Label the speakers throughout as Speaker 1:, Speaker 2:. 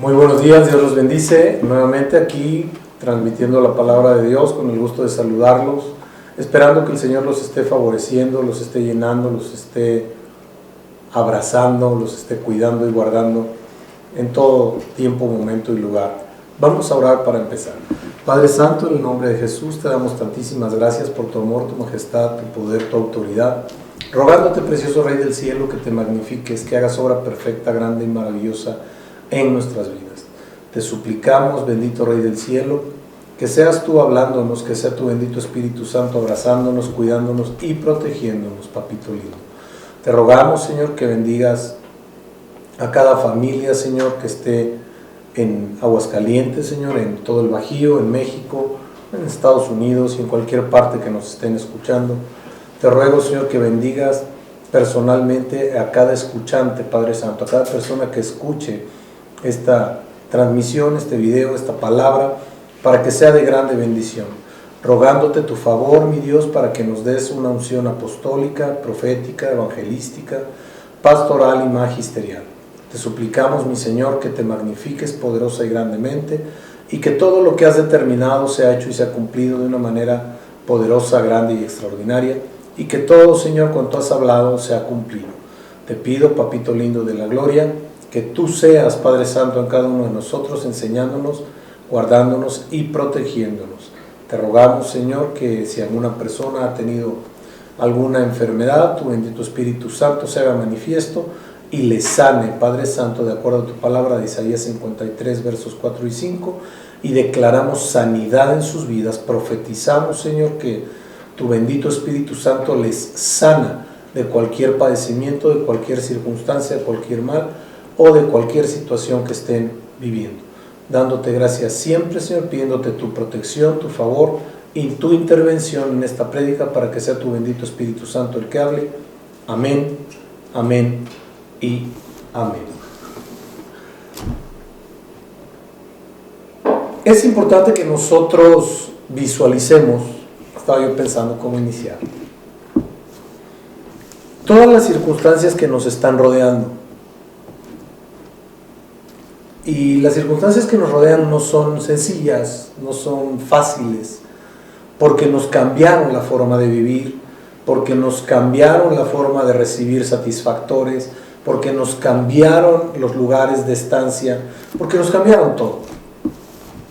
Speaker 1: Muy buenos días, Dios los bendice. Nuevamente aquí transmitiendo la palabra de Dios con el gusto de saludarlos, esperando que el Señor los esté favoreciendo, los esté llenando, los esté abrazando, los esté cuidando y guardando en todo tiempo, momento y lugar. Vamos a orar para empezar. Padre Santo, en el nombre de Jesús te damos tantísimas gracias por tu amor, tu majestad, tu poder, tu autoridad, rogándote, precioso Rey del cielo, que te magnifiques, que hagas obra perfecta, grande y maravillosa en nuestras vidas. Te suplicamos, bendito Rey del cielo, que seas tú hablándonos, que sea tu bendito Espíritu Santo abrazándonos, cuidándonos y protegiéndonos, papito lindo. Te rogamos, Señor, que bendigas a cada familia, Señor, que esté en Aguascalientes, Señor, en todo el Bajío, en México, en Estados Unidos y en cualquier parte que nos estén escuchando. Te ruego, Señor, que bendigas personalmente a cada escuchante, Padre Santo, a cada persona que escuche esta transmisión, este video, esta palabra, para que sea de grande bendición. Rogándote tu favor, mi Dios, para que nos des una unción apostólica, profética, evangelística, pastoral y magisterial. Te suplicamos, mi Señor, que te magnifiques poderosa y grandemente y que todo lo que has determinado sea hecho y sea cumplido de una manera poderosa, grande y extraordinaria, y que todo, Señor, cuanto has hablado sea cumplido. Te pido, papito lindo de la gloria, que tú seas, Padre Santo, en cada uno de nosotros, enseñándonos, guardándonos y protegiéndonos. Te rogamos, Señor, que si alguna persona ha tenido alguna enfermedad, tu bendito Espíritu Santo se haga manifiesto y le sane, Padre Santo, de acuerdo a tu palabra de Isaías 53, versos 4 y 5, y declaramos sanidad en sus vidas. Profetizamos, Señor, que tu bendito Espíritu Santo les sana de cualquier padecimiento, de cualquier circunstancia, de cualquier mal o de cualquier situación que estén viviendo. Dándote gracias siempre, Señor, pidiéndote tu protección, tu favor y tu intervención en esta prédica para que sea tu bendito Espíritu Santo el que hable. Amén, amén y amén. Es importante que nosotros visualicemos, estaba yo pensando cómo iniciar, todas las circunstancias que nos están rodeando. Y las circunstancias que nos rodean no son sencillas, no son fáciles, porque nos cambiaron la forma de vivir, porque nos cambiaron la forma de recibir satisfactores, porque nos cambiaron los lugares de estancia, porque nos cambiaron todo.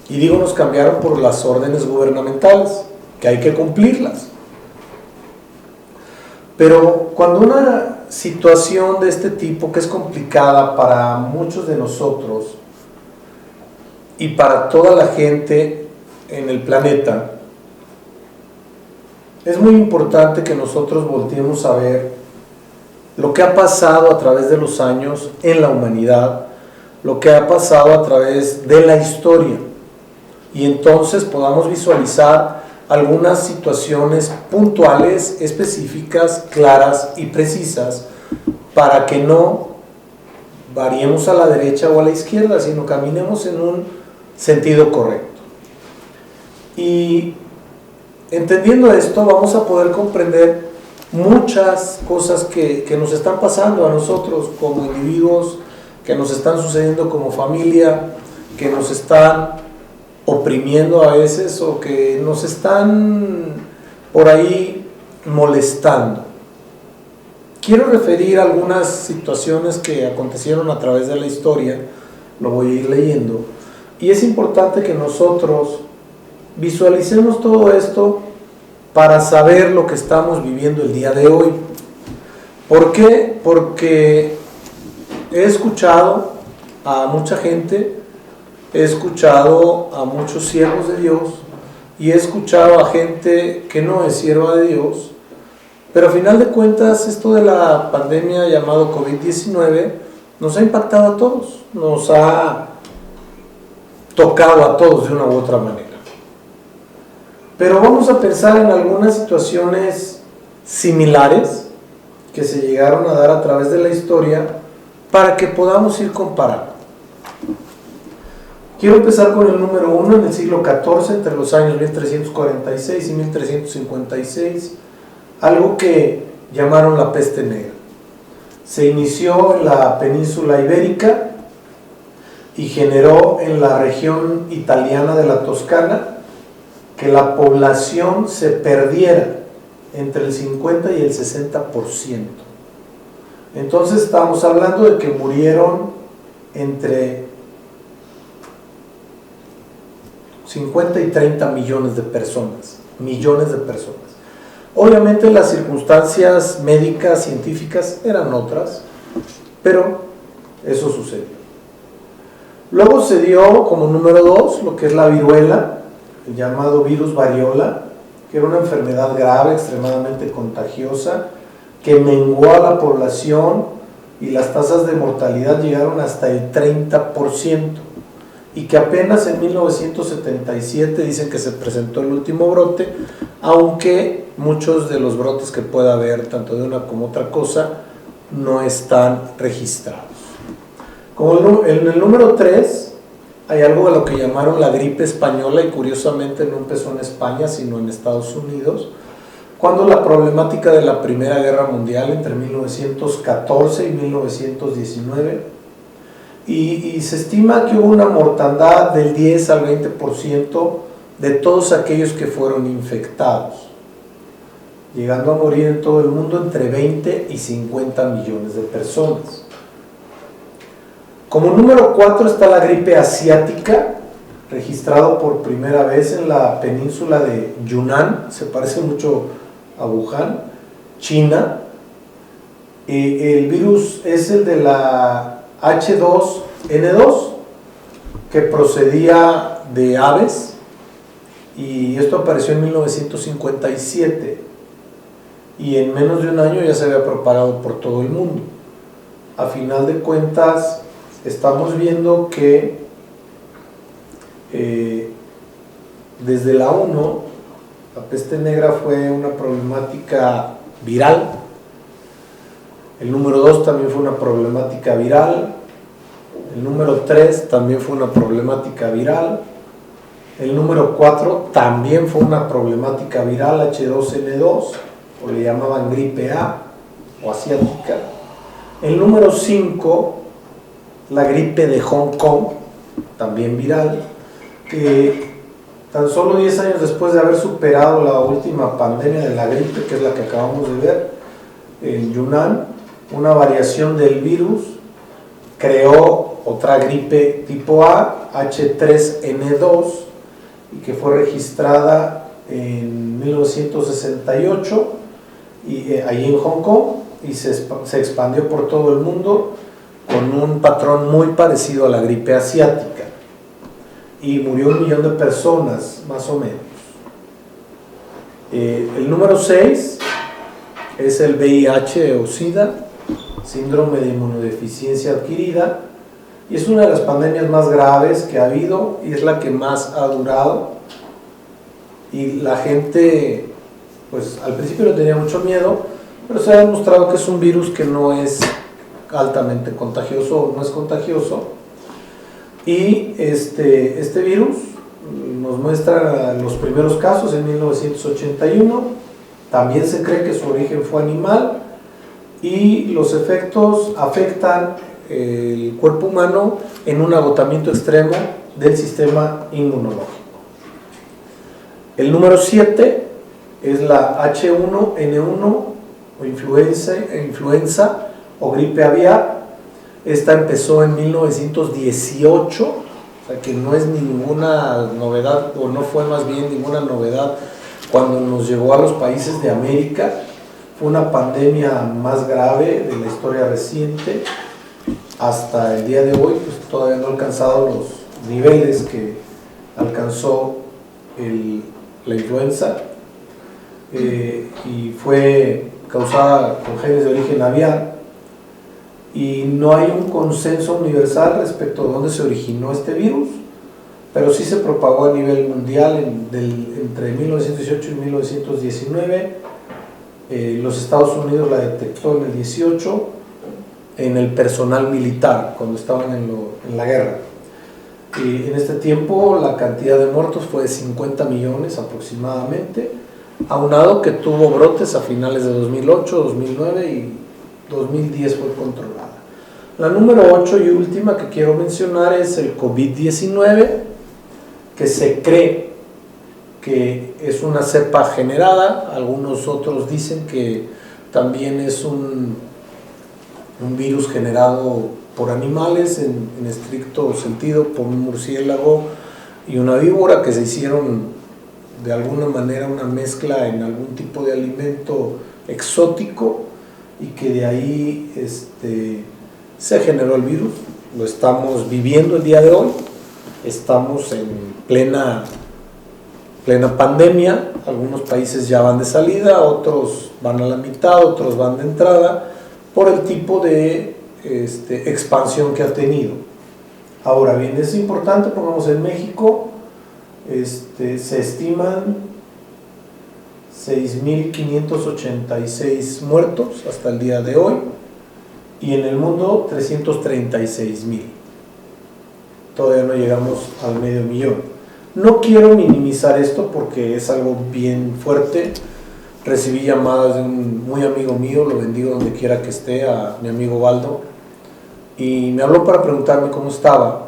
Speaker 1: Y digo nos cambiaron por las órdenes gubernamentales, que hay que cumplirlas. Pero cuando una situación de este tipo, que es complicada para muchos de nosotros y para toda la gente en el planeta, es muy importante que nosotros volteemos a ver lo que ha pasado a través de los años en la humanidad, lo que ha pasado a través de la historia, y entonces podamos visualizar algunas situaciones puntuales, específicas, claras y precisas, para que no variemos a la derecha o a la izquierda, sino caminemos en un sentido correcto. Y entendiendo esto, vamos a poder comprender muchas cosas que nos están pasando a nosotros como individuos, que nos están sucediendo como familia, que nos están oprimiendo a veces o que nos están por ahí molestando. Quiero referir algunas situaciones que acontecieron a través de la historia, lo voy a ir leyendo, y es importante que nosotros visualicemos todo esto para saber lo que estamos viviendo el día de hoy. ¿Por qué? Porque he escuchado a mucha gente, he escuchado a muchos siervos de Dios y he escuchado a gente que no es sierva de Dios, pero a final de cuentas esto de la pandemia llamado COVID-19 nos ha impactado a todos, nos ha tocado a todos de una u otra manera. Pero vamos a pensar en algunas situaciones similares que se llegaron a dar a través de la historia para que podamos ir comparando. Quiero empezar con el número 1 en el siglo XIV, entre los años 1346 y 1356, algo que llamaron la peste negra. Se inició en la península ibérica y generó en la región italiana de la Toscana que la población se perdiera entre el 50 y el 60%. Entonces estamos hablando de que murieron entre 50 y 30 millones de personas. Obviamente las circunstancias médicas, científicas eran otras, pero eso sucedió. Luego se dio como número 2 lo que es la viruela, el llamado virus variola, que era una enfermedad grave, extremadamente contagiosa, que menguó a la población y las tasas de mortalidad llegaron hasta el 30%, y que apenas en 1977 dicen que se presentó el último brote, aunque muchos de los brotes que pueda haber, tanto de una como otra cosa, no están registrados. Como en el número 3 hay algo de lo que llamaron la gripe española, y curiosamente no empezó en España sino en Estados Unidos, cuando la problemática de la Primera Guerra Mundial entre 1914 y 1919, y se estima que hubo una mortandad del 10 al 20% de todos aquellos que fueron infectados, llegando a morir en todo el mundo entre 20 y 50 millones de personas. Como número 4 está la gripe asiática, registrado por primera vez en la península de Yunnan, se parece mucho a Wuhan, China. El virus es el de la H2N2, que procedía de aves, y esto apareció en 1957, y en menos de un año ya se había propagado por todo el mundo. A final de cuentas, estamos viendo que desde la 1, la peste negra fue una problemática viral, el número 2 también fue una problemática viral, el número 3 también fue una problemática viral, el número 4 también fue una problemática viral, H2N2, o le llamaban gripe A o asiática. El número 5, la gripe de Hong Kong, también viral, que tan solo 10 años después de haber superado la última pandemia de la gripe, que es la que acabamos de ver en Yunnan, una variación del virus creó otra gripe tipo A, H3N2, y que fue registrada en 1968 ahí en Hong Kong, y se expandió por todo el mundo con un patrón muy parecido a la gripe asiática, y murió 1 millón de personas más o menos. El número 6 es el VIH o SIDA, síndrome de inmunodeficiencia adquirida, y es una de las pandemias más graves que ha habido, y es la que más ha durado, y la gente pues al principio le tenía mucho miedo, pero se ha demostrado que es un virus que no es altamente contagioso, no es contagioso, y este virus nos muestra los primeros casos en 1981, también se cree que su origen fue animal, y los efectos afectan el cuerpo humano en un agotamiento extremo del sistema inmunológico. El número 7 es la H1N1 o influenza o gripe aviar. Esta empezó en 1918, o sea que no es ninguna novedad, o no fue más bien ninguna novedad cuando nos llegó a los países de América. Fue una pandemia más grave de la historia reciente. Hasta el día de hoy pues todavía no ha alcanzado los niveles que alcanzó la influenza, y fue causada con genes de origen aviar, y no hay un consenso universal respecto a dónde se originó este virus, pero sí se propagó a nivel mundial entre 1918 y 1919. Los Estados Unidos la detectó en el 18 en el personal militar cuando estaban en la guerra, y en este tiempo la cantidad de muertos fue de 50 millones aproximadamente, aunado que tuvo brotes a finales de 2008, 2009 y 2010 fue controlada. La número 8 y última que quiero mencionar es el COVID-19, que se cree que es una cepa generada. Algunos otros dicen que también es un virus generado por animales, en estricto sentido, por un murciélago y una víbora, que se hicieron de alguna manera una mezcla en algún tipo de alimento exótico, y que de ahí se generó el virus. Lo estamos viviendo el día de hoy. Estamos en plena pandemia. Algunos países ya van de salida, otros van a la mitad, otros van de entrada, por el tipo de expansión que ha tenido. Ahora bien, es importante, pongamos en México, se estiman 6.586 muertos hasta el día de hoy, y en el mundo 336.000. Todavía no llegamos al 500.000. No quiero minimizar esto porque es algo bien fuerte. Recibí llamadas de un muy amigo mío, lo bendigo donde quiera que esté, a mi amigo Baldo, y me habló para preguntarme cómo estaba,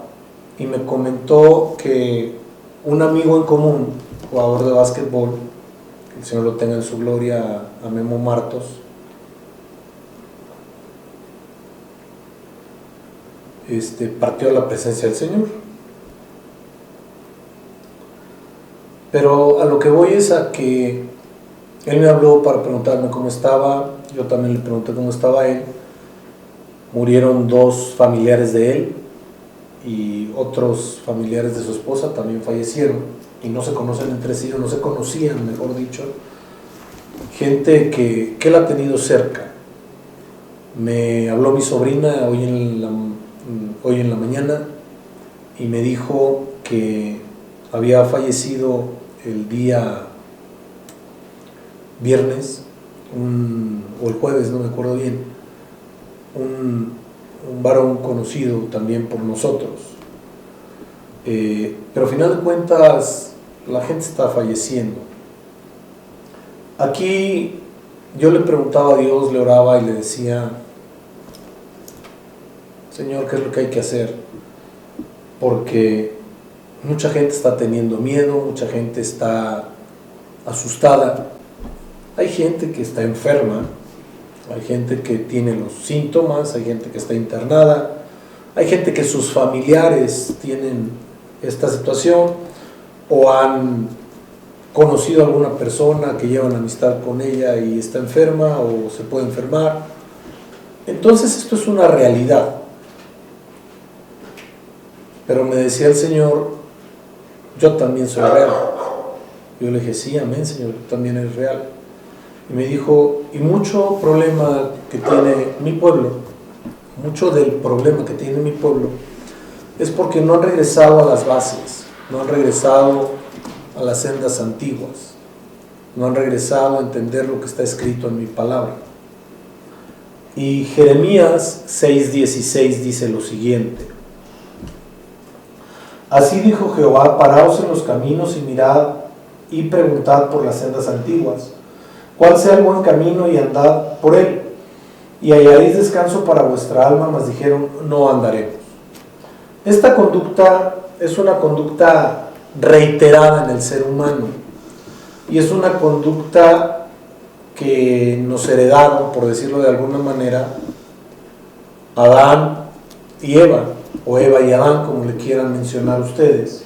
Speaker 1: y me comentó que un amigo en común, jugador de básquetbol, que el Señor lo tenga en su gloria, a Memo Martos, partió a la presencia del Señor. Pero a lo que voy es a que él me habló para preguntarme cómo estaba. Yo también le pregunté cómo estaba él. Murieron 2 familiares de él, y otros familiares de su esposa también fallecieron, y no se conocen entre sí, o no se conocían, mejor dicho. Gente que él ha tenido cerca. Me habló mi sobrina hoy en la mañana, y me dijo que había fallecido el día viernes, o el jueves, no me acuerdo bien, un varón conocido también por nosotros. Pero al final de cuentas la gente está falleciendo. Aquí yo le preguntaba a Dios, le oraba y le decía: Señor, ¿qué es lo que hay que hacer? Porque mucha gente está teniendo miedo, mucha gente está asustada. Hay gente que está enferma, hay gente que tiene los síntomas, hay gente que está internada, hay gente que sus familiares tienen esta situación, o han conocido a alguna persona que llevan amistad con ella y está enferma o se puede enfermar. Entonces esto es una realidad. Pero me decía el Señor: yo también soy real. Yo le dije: sí, amén, Señor, tú también eres real. Y me dijo: y mucho problema que tiene mi pueblo, mucho del problema que tiene mi pueblo, es porque no han regresado a las bases, no han regresado a las sendas antiguas, no han regresado a entender lo que está escrito en mi palabra. Y Jeremías 6:16 dice lo siguiente: así dijo Jehová, paraos en los caminos y mirad y preguntad por las sendas antiguas, cuál sea el buen camino, y andad por él, y hallaréis descanso para vuestra alma. Mas dijeron: no andaremos. Esta conducta es una conducta reiterada en el ser humano, y es una conducta que nos heredaron, por decirlo de alguna manera, Adán y Eva, o Eva y Adán, como le quieran mencionar ustedes,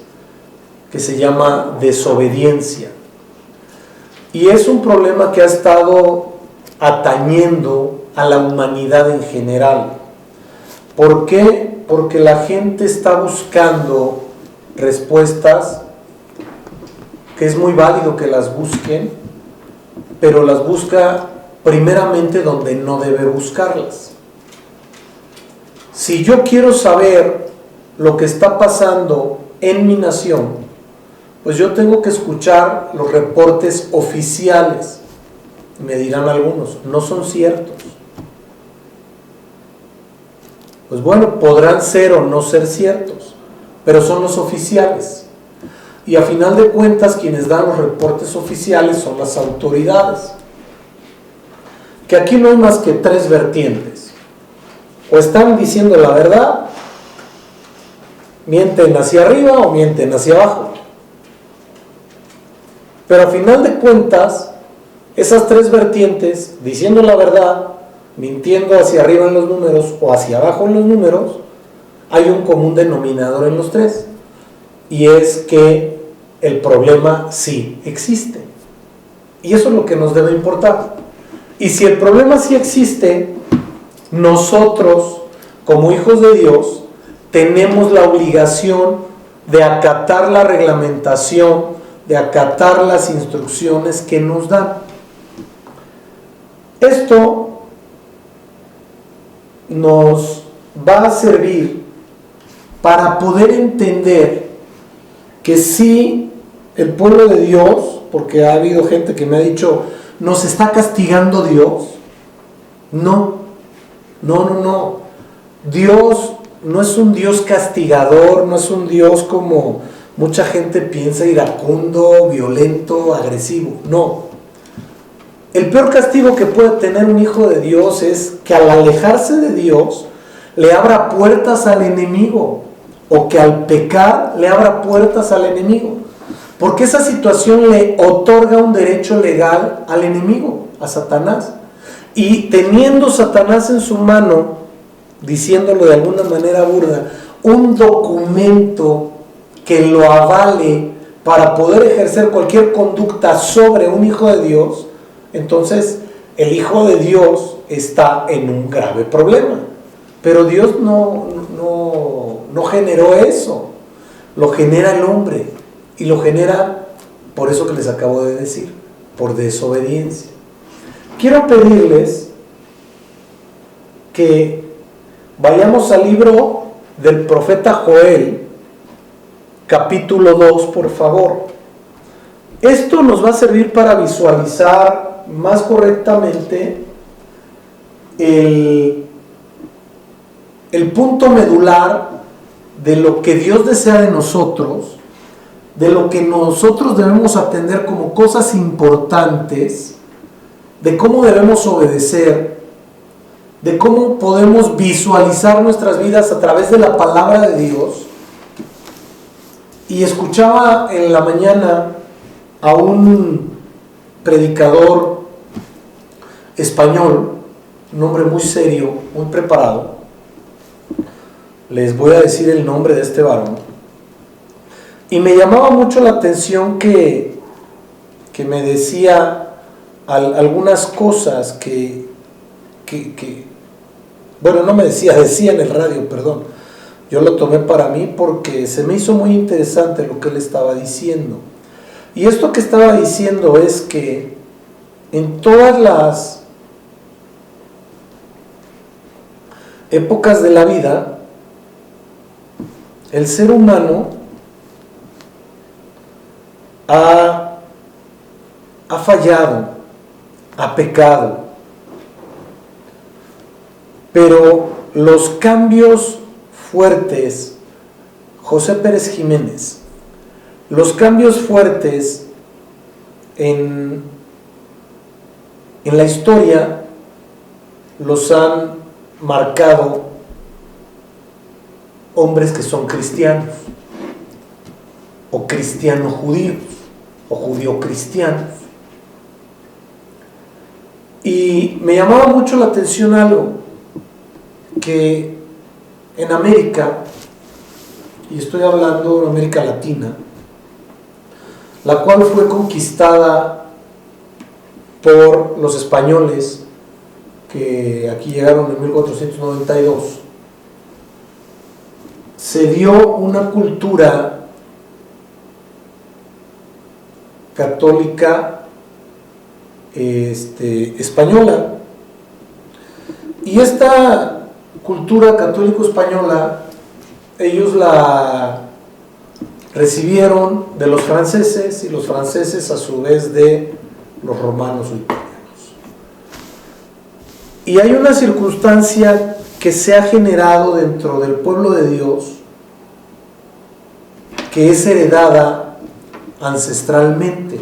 Speaker 1: que se llama desobediencia. Y es un problema que ha estado atañendo a la humanidad en general. ¿Por qué? Porque la gente está buscando respuestas, que es muy válido que las busquen, pero las busca primeramente donde no debe buscarlas. Si yo quiero saber lo que está pasando en mi nación, pues yo tengo que escuchar los reportes oficiales. Me dirán algunos: no son ciertos. Pues bueno, podrán ser o no ser ciertos, pero son los oficiales. Y a final de cuentas, quienes dan los reportes oficiales son las autoridades. Que aquí no hay más que 3 vertientes. o están diciendo la verdad, mienten hacia arriba o mienten hacia abajo. Pero a final de cuentas, esas tres vertientes, diciendo la verdad, mintiendo hacia arriba en los números o hacia abajo en los números, hay un común denominador en los tres, y es que el problema sí existe. Y eso es lo que nos debe importar. Y si el problema sí existe, nosotros, como hijos de Dios, tenemos la obligación de acatar la reglamentación, de acatar las instrucciones que nos dan. Esto nos va a servir para poder entender que sí, el pueblo de Dios, porque ha habido gente que me ha dicho, ¿nos está castigando Dios? No. Dios no es un Dios castigador, no es un Dios como mucha gente piensa, iracundo, violento, agresivo. No. El peor castigo que puede tener un hijo de Dios es que al alejarse de Dios le abra puertas al enemigo, o que al pecar le abra puertas al enemigo, porque esa situación le otorga un derecho legal al enemigo, a Satanás. Y teniendo Satanás en su mano, diciéndolo de alguna manera burda, un documento que lo avale para poder ejercer cualquier conducta sobre un hijo de Dios, entonces el hijo de Dios está en un grave problema. Pero Dios no generó eso, lo genera el hombre, y lo genera por eso que les acabo de decir, por desobediencia. Quiero pedirles que vayamos al libro del profeta Joel, capítulo 2, por favor. Esto nos va a servir para visualizar más correctamente el punto medular de lo que Dios desea de nosotros, de lo que nosotros debemos atender como cosas importantes, de cómo debemos obedecer, de cómo podemos visualizar nuestras vidas a través de la palabra de Dios. Y escuchaba en la mañana a un predicador español, un hombre muy serio, muy preparado. Les voy a decir el nombre de este varón. Y me llamaba mucho la atención que me decía algunas cosas que bueno, no me decía en el radio, perdón. Yo lo tomé para mí porque se me hizo muy interesante lo que él estaba diciendo. Y esto que estaba diciendo es que en todas las épocas de la vida, el ser humano ha fallado, ha pecado, pero los cambios fuertes, José Pérez Jiménez, los cambios fuertes en la historia los han marcado hombres que son cristianos, o cristianos judíos, o judío-cristianos. Y me llamaba mucho la atención algo, que en América, y estoy hablando de América Latina, la cual fue conquistada por los españoles, que aquí llegaron en 1492, se dio una cultura católica española, y esta cultura católico-española ellos la recibieron de los franceses, y los franceses a su vez de los romanos o italianos. Y hay una circunstancia que se ha generado dentro del pueblo de Dios, que es heredada ancestralmente.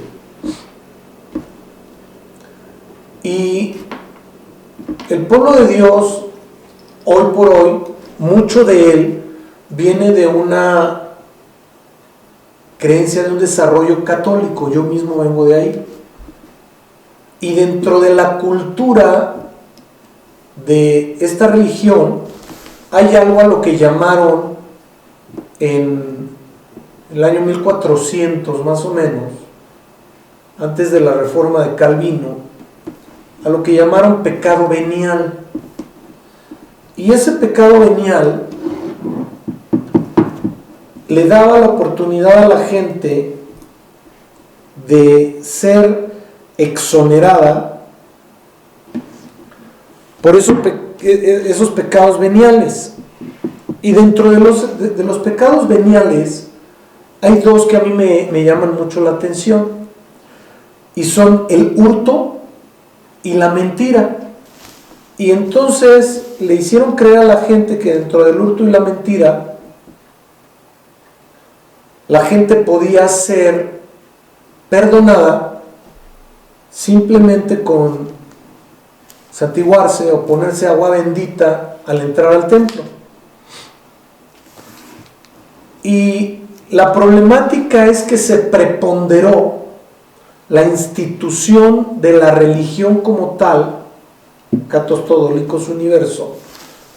Speaker 1: Y el pueblo de Dios hoy por hoy, mucho de él viene de una creencia, de un desarrollo católico. Yo mismo vengo de ahí. Y dentro de la cultura de esta religión hay algo a lo que llamaron en el año 1400 más o menos, antes de la reforma de Calvino, a lo que llamaron pecado venial. Y ese pecado venial le daba la oportunidad a la gente de ser exonerada por esos pecados veniales. Y dentro de los pecados veniales hay dos que a mí me llaman mucho la atención, y son el hurto y la mentira. Y entonces le hicieron creer a la gente que dentro del hurto y la mentira la gente podía ser perdonada simplemente con santiguarse o ponerse agua bendita al entrar al templo. Y la problemática es que se preponderó la institución de la religión como tal, Cathos Thodolicos Universo,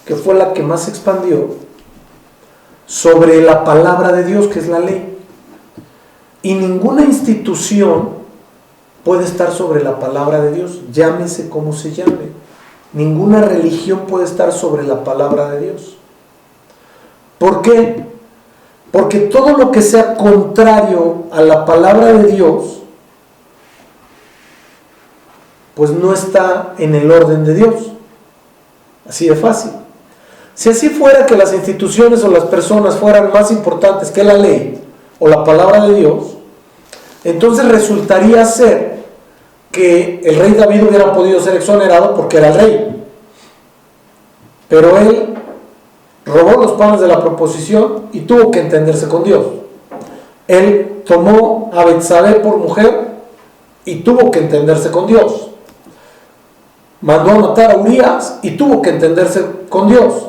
Speaker 1: que fue la que más se expandió, sobre la palabra de Dios, que es la ley. Y ninguna institución puede estar sobre la palabra de Dios, llámese como se llame. Ninguna religión puede estar sobre la palabra de Dios. ¿Por qué? Porque todo lo que sea contrario a la palabra de Dios, pues no está en el orden de Dios. Así de fácil. Si así fuera que las instituciones o las personas fueran más importantes que la ley o la palabra de Dios, entonces resultaría ser que el rey David hubiera podido ser exonerado porque era el rey. Pero él robó los panes de la proposición y tuvo que entenderse con Dios. Él tomó a Betsabé por mujer y tuvo que entenderse con Dios. Mandó a matar a Urías y tuvo que entenderse con Dios.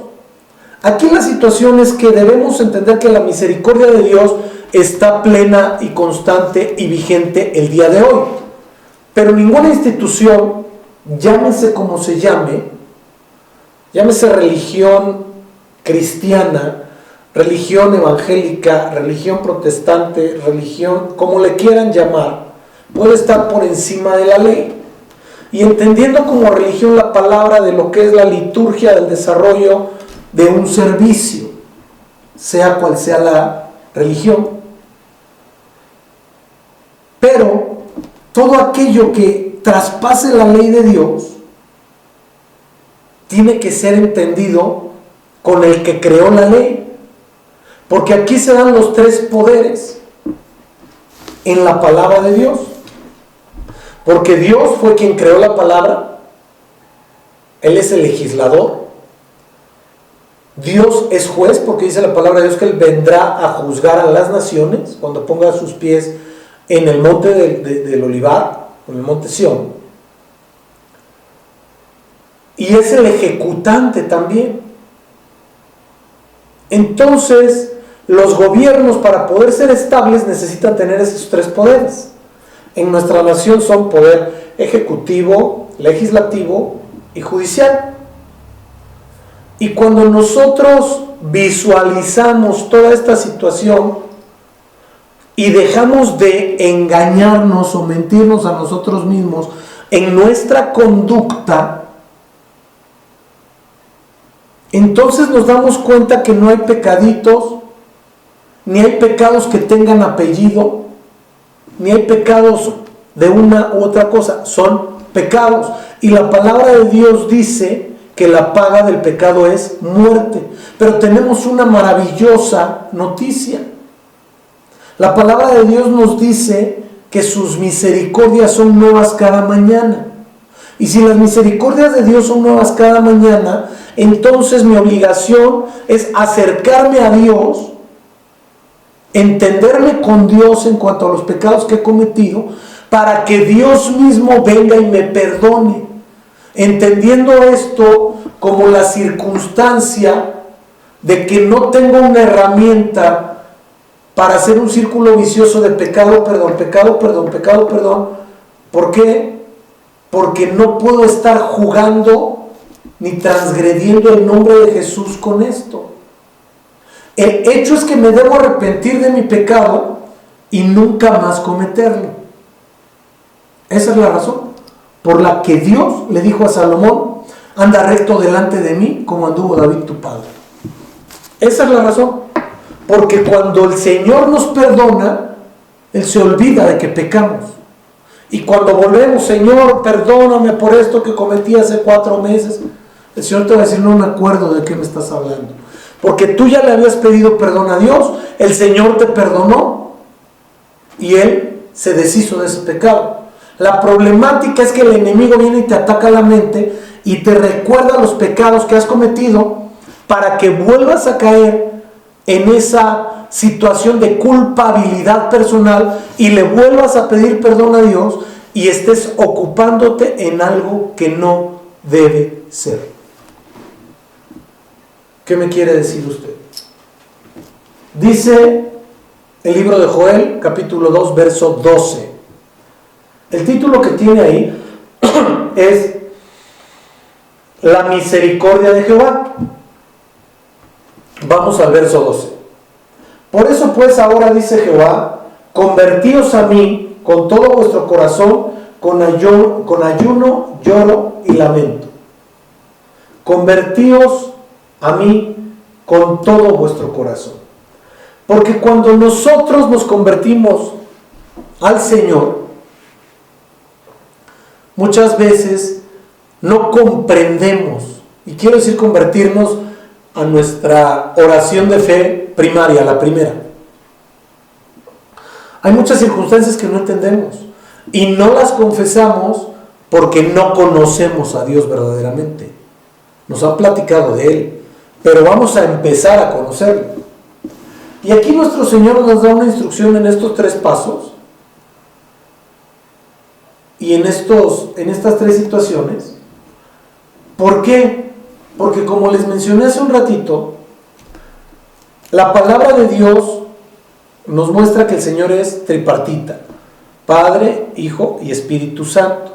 Speaker 1: Aquí la situación es que debemos entender que la misericordia de Dios está plena y constante y vigente el día de hoy. Pero ninguna institución, llámese como se llame, llámese religión cristiana, religión evangélica, religión protestante, religión, como le quieran llamar, puede estar por encima de la ley. Y entendiendo como religión la palabra de lo que es la liturgia del desarrollo de un servicio, sea cual sea la religión. Pero todo aquello que traspase la ley de Dios tiene que ser entendido con el que creó la ley, porque aquí se dan los tres poderes en la palabra de Dios. Porque Dios fue quien creó la palabra, Él es el legislador. Dios es juez, porque dice la palabra de Dios que Él vendrá a juzgar a las naciones cuando ponga sus pies en el monte del Olivar, en el monte Sión. Y es el ejecutante también. Entonces, los gobiernos, para poder ser estables, necesitan tener esos tres poderes. En nuestra nación son poder ejecutivo, legislativo y judicial. Y cuando nosotros visualizamos toda esta situación y dejamos de engañarnos o mentirnos a nosotros mismos en nuestra conducta, entonces nos damos cuenta que no hay pecaditos, ni hay pecados que tengan apellido, ni hay pecados de una u otra cosa, son pecados. Y la palabra de Dios dice que la paga del pecado es muerte. Pero tenemos una maravillosa noticia. La palabra de Dios nos dice que sus misericordias son nuevas cada mañana. Y si las misericordias de Dios son nuevas cada mañana, entonces mi obligación es acercarme a Dios, entenderme con Dios en cuanto a los pecados que he cometido, para que Dios mismo venga y me perdone. Entendiendo esto como la circunstancia de que no tengo una herramienta para hacer un círculo vicioso de pecado, perdón, pecado, perdón, pecado, perdón. ¿Por qué? Porque no puedo estar jugando ni transgrediendo el nombre de Jesús con esto. El hecho es que me debo arrepentir de mi pecado y nunca más cometerlo. Esa es la razón por la que Dios le dijo a Salomón: anda recto delante de mí como anduvo David tu padre. Esa es la razón. Porque cuando el Señor nos perdona, Él se olvida de que pecamos. Y cuando volvemos: Señor, perdóname por esto que cometí hace 4 meses, el Señor te va a decir: no me acuerdo de qué me estás hablando. Porque tú ya le habías pedido perdón a Dios, el Señor te perdonó y Él se deshizo de ese pecado. La problemática es que el enemigo viene y te ataca la mente y te recuerda los pecados que has cometido para que vuelvas a caer en esa situación de culpabilidad personal y le vuelvas a pedir perdón a Dios y estés ocupándote en algo que no debe ser. ¿Qué me quiere decir usted? Dice el libro de Joel, capítulo 2, verso 12. El título que tiene ahí es La misericordia de Jehová. Vamos al verso 12. Por eso pues ahora dice Jehová: convertíos a mí con todo vuestro corazón, con ayuno, lloro y lamento. Convertíos a mí con todo vuestro corazón. Porque cuando nosotros nos convertimos al Señor, muchas veces no comprendemos, y quiero decir convertirnos a nuestra oración de fe primaria, la primera. Hay muchas circunstancias que no entendemos y no las confesamos porque no conocemos a Dios verdaderamente. Nos han platicado de Él, pero vamos a empezar a conocerlo. Y aquí nuestro Señor nos da una instrucción en estos 3 pasos y en estas 3 situaciones. ¿Por qué? Porque como les mencioné hace un ratito, la palabra de Dios nos muestra que el Señor es tripartita: Padre, Hijo y Espíritu Santo.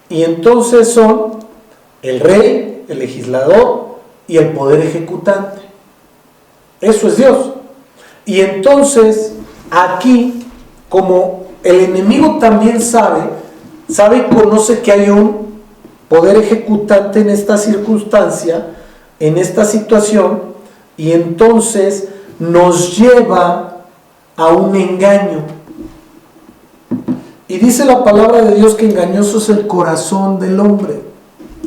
Speaker 1: Y entonces son el Rey, el legislador y el poder ejecutante. Eso es Dios. Y entonces aquí, como el enemigo también sabe y conoce que hay un poder ejecutante en esta circunstancia, en esta situación, y entonces nos lleva a un engaño. Y dice la palabra de Dios que engañoso es el corazón del hombre.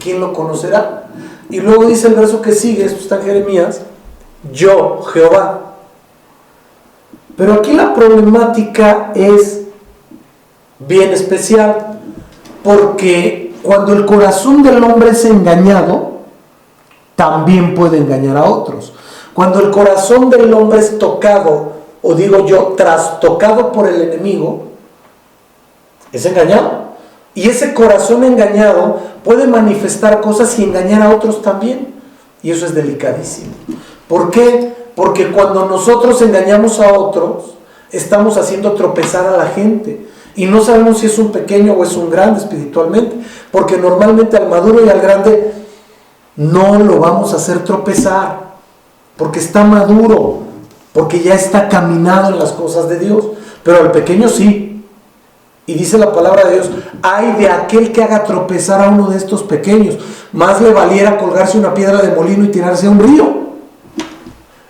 Speaker 1: ¿Quién lo conocerá? Y luego dice el verso que sigue, esto está en Jeremías: yo, Jehová. Pero aquí la problemática es bien especial, porque cuando el corazón del hombre es engañado, también puede engañar a otros. Cuando el corazón del hombre es tocado, o digo yo, trastocado por el enemigo, es engañado. Y ese corazón engañado puede manifestar cosas y engañar a otros también. Y eso es delicadísimo. ¿Por qué? Porque cuando nosotros engañamos a otros, estamos haciendo tropezar a la gente. Y no sabemos si es un pequeño o es un grande espiritualmente. Porque normalmente al maduro y al grande no lo vamos a hacer tropezar. Porque está maduro. Porque ya está caminado en las cosas de Dios. Pero al pequeño sí. Y dice la palabra de Dios: ay de aquel que haga tropezar a uno de estos pequeños. Más le valiera colgarse una piedra de molino y tirarse a un río.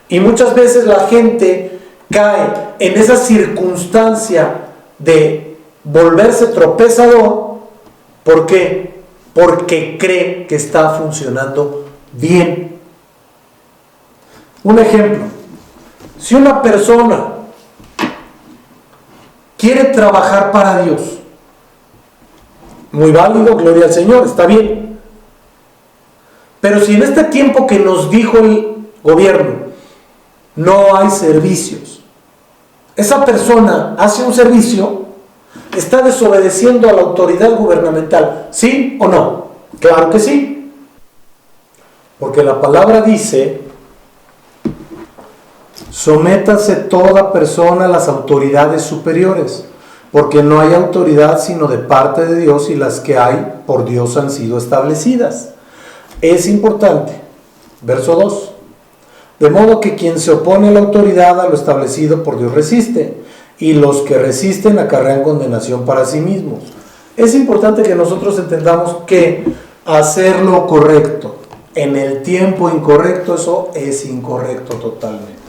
Speaker 1: Y muchas veces la gente cae en esa circunstancia de volverse tropezador. ¿Por qué? Porque cree que está funcionando bien. Un ejemplo: si una persona quiere trabajar para Dios, muy válido, gloria al Señor, está bien. Pero si en este tiempo que nos dijo el gobierno no hay servicios, esa persona hace un servicio, está desobedeciendo a la autoridad gubernamental, ¿sí o no? Claro que sí. Porque la palabra dice: sométase toda persona a las autoridades superiores, porque no hay autoridad sino de parte de Dios, y las que hay por Dios han sido establecidas. Es importante. Verso 2. De modo que quien se opone a la autoridad, a lo establecido por Dios resiste, y los que resisten acarrean condenación para sí mismos. Es importante que nosotros entendamos que hacer lo correcto en el tiempo incorrecto, eso es incorrecto totalmente.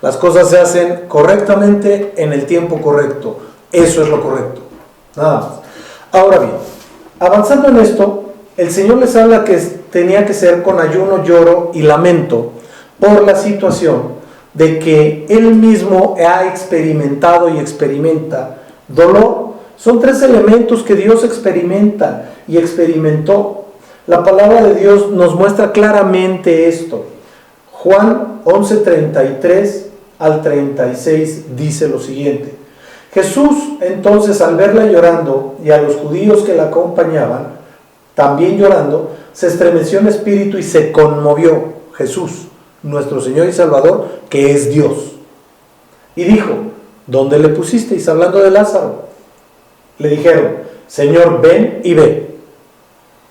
Speaker 1: Las cosas se hacen correctamente en el tiempo correcto. Eso es lo correcto. Nada más. Ahora bien, avanzando en esto, el Señor les habla que tenía que ser con ayuno, lloro y lamento por la situación de que Él mismo ha experimentado y experimenta dolor. Son tres elementos que Dios experimenta y experimentó. La palabra de Dios nos muestra claramente esto. Juan 11:33 al 36 dice lo siguiente: Jesús entonces, al verla llorando y a los judíos que la acompañaban también llorando, se estremeció en espíritu y se conmovió. Jesús, nuestro Señor y Salvador, que es Dios, y dijo: ¿dónde le pusisteis? Hablando de Lázaro. Le dijeron: Señor, ven y ve.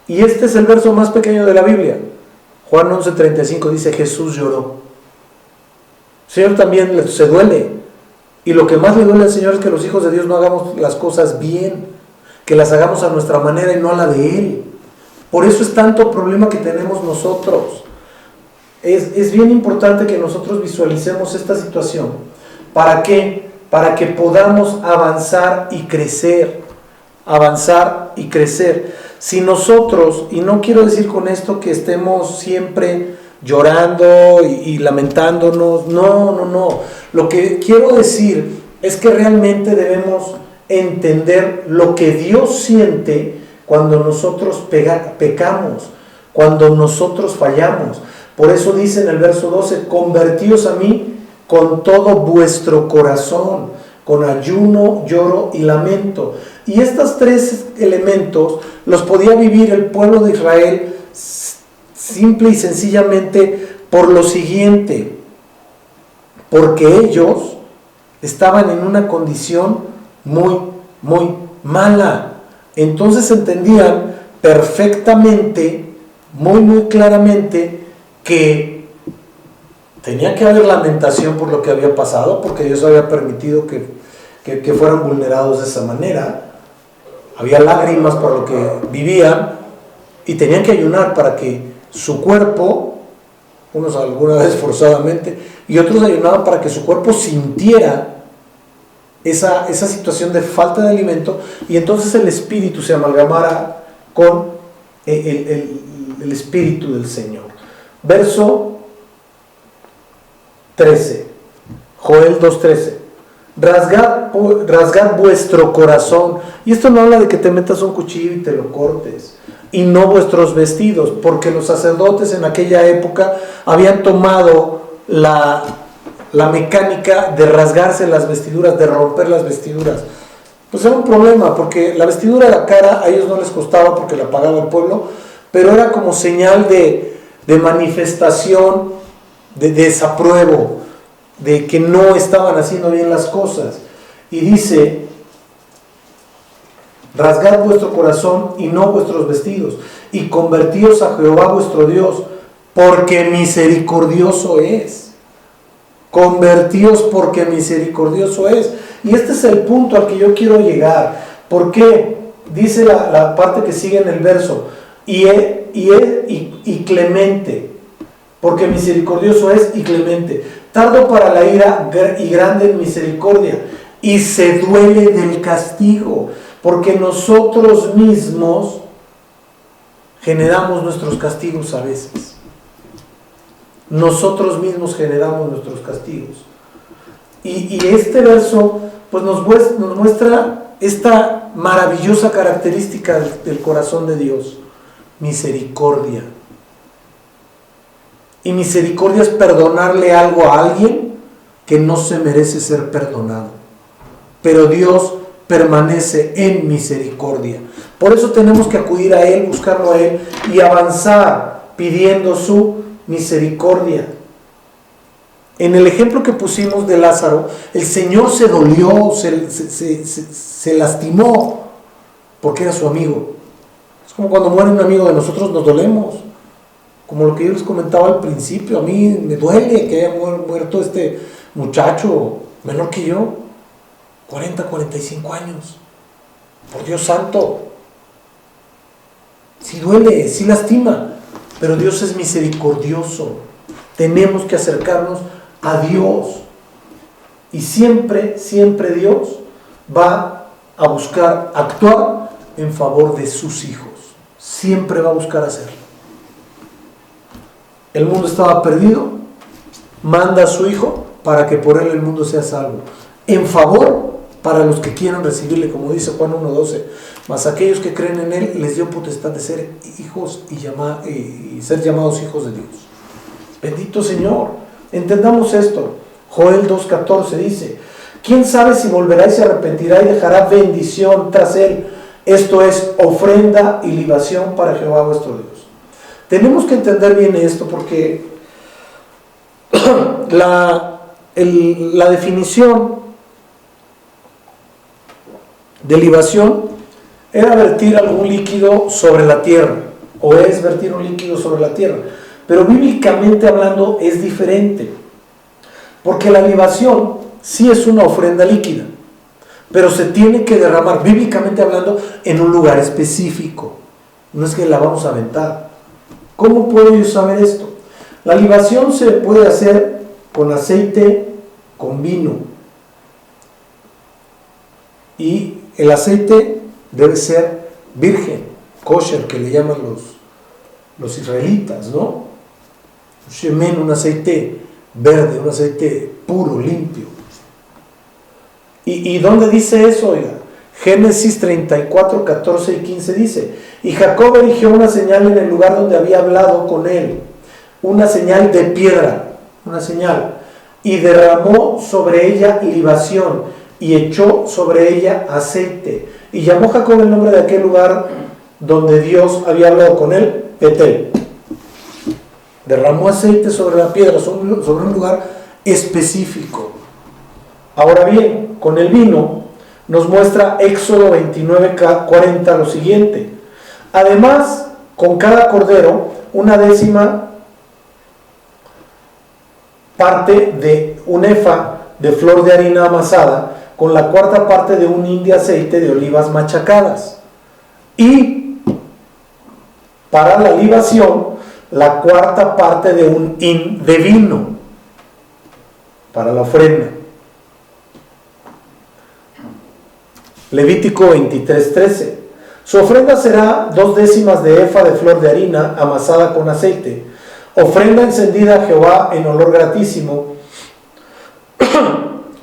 Speaker 1: Y este es el verso más pequeño de la Biblia. Juan 11:35 dice: Jesús lloró. El Señor también se duele. Y lo que más le duele al Señor es que los hijos de Dios no hagamos las cosas bien, que las hagamos a nuestra manera y no a la de Él. Por eso es tanto problema que tenemos nosotros. Es bien importante que nosotros visualicemos esta situación. ¿Para qué? Para que podamos avanzar y crecer. Avanzar y crecer. Si nosotros, y no quiero decir con esto que estemos siempre llorando y lamentándonos, no. Lo que quiero decir es que realmente debemos entender lo que Dios siente cuando nosotros pecamos, cuando nosotros fallamos. Por eso dice en el verso 12: convertíos a mí con todo vuestro corazón, con ayuno, lloro y lamento. Y estos tres elementos los podía vivir el pueblo de Israel simple y sencillamente por lo siguiente: porque ellos estaban en una condición muy mala. Entonces entendían perfectamente, muy claramente, que tenía que haber lamentación por lo que había pasado, porque Dios había permitido que fueran vulnerados de esa manera. Había lágrimas por lo que vivían, y tenían que ayunar para que su cuerpo, unos alguna vez forzadamente, y otros ayunaban para que su cuerpo sintiera esa situación de falta de alimento, y entonces el espíritu se amalgamara con el espíritu del Señor. Verso 13, Joel 2:13: rasgad vuestro corazón. Y esto no habla de que te metas un cuchillo y te lo cortes, y no vuestros vestidos, porque los sacerdotes en aquella época habían tomado la mecánica de rasgarse las vestiduras, de romper las vestiduras. Pues era un problema, porque la vestidura de la cara a ellos no les costaba porque la pagaba el pueblo, pero era como señal de manifestación, de desapruebo, de que no estaban haciendo bien las cosas. Y dice: rasgad vuestro corazón y no vuestros vestidos, y convertíos a Jehová vuestro Dios, porque misericordioso es. Convertíos porque misericordioso es. Y este es el punto al que yo quiero llegar. ¿Por qué? Dice la parte que sigue en el verso: y clemente, porque misericordioso es y clemente, tardo para la ira y grande en misericordia, y se duele del castigo. Porque nosotros mismos generamos nuestros castigos a veces. Nosotros mismos generamos nuestros castigos. Y este verso pues nos muestra esta maravillosa característica del corazón de Dios: misericordia. Y misericordia es perdonarle algo a alguien que no se merece ser perdonado. Pero Dios permanece en misericordia. Por eso tenemos que acudir a Él, buscarlo a Él y avanzar pidiendo su misericordia. En el ejemplo que pusimos de Lázaro, el Señor se dolió, se lastimó, porque era su amigo. Es como cuando muere un amigo de nosotros, nos dolemos. Como lo que yo les comentaba al principio, a mí me duele que haya muerto este muchacho menor que yo, 40, 45 años. Por Dios santo. Sí duele, sí lastima, pero Dios es misericordioso. Tenemos que acercarnos a Dios. Y siempre, siempre Dios va a buscar actuar en favor de sus hijos. Siempre va a buscar hacerlo. El mundo estaba perdido, manda a su Hijo para que por él el mundo sea salvo. En favor para los que quieran recibirle, como dice Juan 1:12. Mas aquellos que creen en él les dio potestad de ser hijos y ser llamados hijos de Dios. Bendito Señor. Entendamos esto. Joel 2:14 dice: ¿quién sabe si volverá y se arrepentirá y dejará bendición tras él? Esto es ofrenda y libación para Jehová vuestro Dios. Tenemos que entender bien esto porque la definición de libación era vertir algún líquido sobre la tierra, o es vertir un líquido sobre la tierra, pero bíblicamente hablando es diferente, porque la libación sí es una ofrenda líquida, pero se tiene que derramar, bíblicamente hablando, en un lugar específico. No es que la vamos a aventar. ¿Cómo puedo yo saber esto? La libación se puede hacer con aceite, con vino. Y el aceite debe ser virgen, kosher, que le llaman los israelitas, ¿no? Shemen, un aceite verde, un aceite puro, limpio. ¿Y dónde dice eso? Oiga, Génesis 34, 14 y 15 dice: y Jacob erigió una señal en el lugar donde había hablado con él, una señal de piedra, una señal, y derramó sobre ella libación, y echó sobre ella aceite, y llamó Jacob el nombre de aquel lugar donde Dios había hablado con él, Betel. Derramó aceite sobre la piedra, sobre un lugar específico. Ahora bien, con el vino nos muestra Éxodo 29:40 lo siguiente: además, con cada cordero, 1/10 parte de un efa de flor de harina amasada, con la 1/4 parte de un hin de aceite de olivas machacadas. Y para la libación, la 1/4 parte de un hin de vino, para la ofrenda. Levítico 23:13. Su ofrenda será 2/10 de efa de flor de harina amasada con aceite, ofrenda encendida a Jehová en olor gratísimo,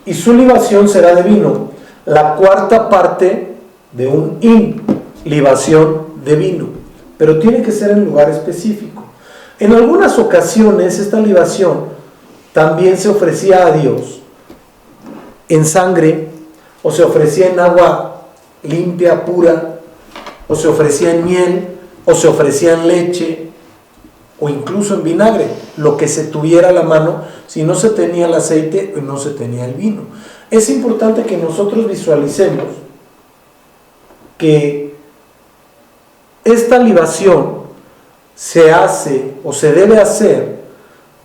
Speaker 1: y su libación será de vino, la 1/4 parte de un hin, libación de vino, pero tiene que ser en lugar específico. En algunas ocasiones esta libación también se ofrecía a Dios en sangre, o se ofrecía en agua limpia, pura, o se ofrecía en miel, o se ofrecía en leche, o incluso en vinagre, lo que se tuviera a la mano. Si no se tenía el aceite, no se tenía el vino. Es importante que nosotros visualicemos que esta libación se hace o se debe hacer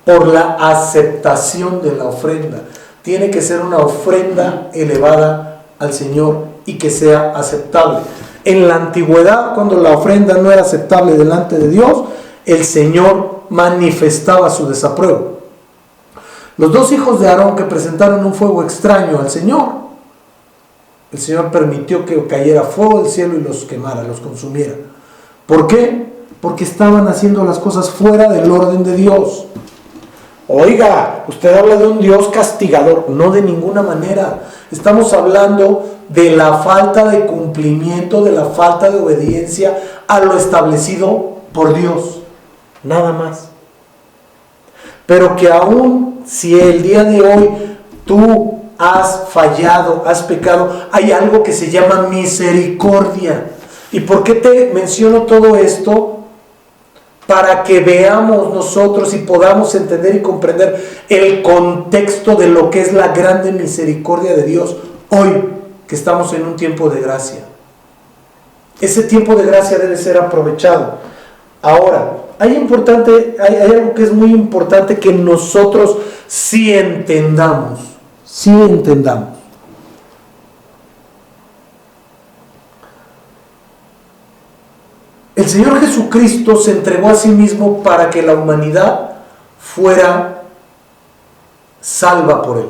Speaker 1: por la aceptación de la ofrenda. Tiene que ser una ofrenda elevada al Señor y que sea aceptable. En la antigüedad, cuando la ofrenda no era aceptable delante de Dios, el Señor manifestaba su desapruebo. Los 2 hijos de Aarón que presentaron un fuego extraño al Señor, el Señor permitió que cayera fuego del cielo y los quemara, los consumiera. ¿Por qué? Porque estaban haciendo las cosas fuera del orden de Dios. Oiga, usted habla de un Dios castigador. No, de ninguna manera. Estamos hablando de la falta de cumplimiento, de la falta de obediencia a lo establecido por Dios. Nada más. Pero que aún si el día de hoy tú has fallado, has pecado, hay algo que se llama misericordia. ¿Y por qué te menciono todo esto? para que veamos nosotros y podamos entender y comprender el contexto de lo que es la grande misericordia de Dios hoy que estamos en un tiempo de gracia. Ese tiempo de gracia debe ser aprovechado. Ahora, hay algo que es muy importante que nosotros sí entendamos. Sí entendamos. El Señor Jesucristo se entregó a sí mismo para que la humanidad fuera salva por Él.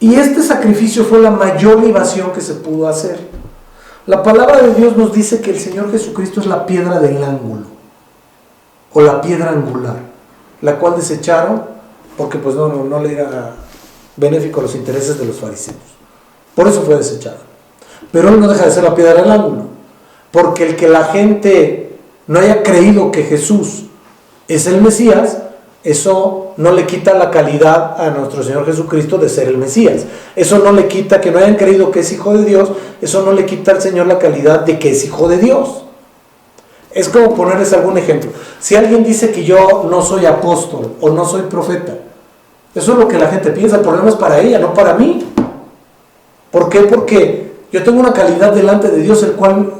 Speaker 1: Y este sacrificio fue la mayor libación que se pudo hacer. La palabra de Dios nos dice que el Señor Jesucristo es la piedra del ángulo, o la piedra angular, la cual desecharon porque pues no le era benéfico a los intereses de los fariseos. Por eso fue desechada. Pero Él no deja de ser la piedra del ángulo. Porque el que la gente no haya creído que Jesús es el Mesías, eso no le quita la calidad a nuestro Señor Jesucristo de ser el Mesías. Eso no le quita que no hayan creído que es hijo de Dios, eso no le quita al Señor la calidad de que es hijo de Dios. Es como ponerles algún ejemplo. Si alguien dice que yo no soy apóstol o no soy profeta, eso es lo que la gente piensa, el problema es para ella, no para mí. ¿Por qué? Porque yo tengo una calidad delante de Dios,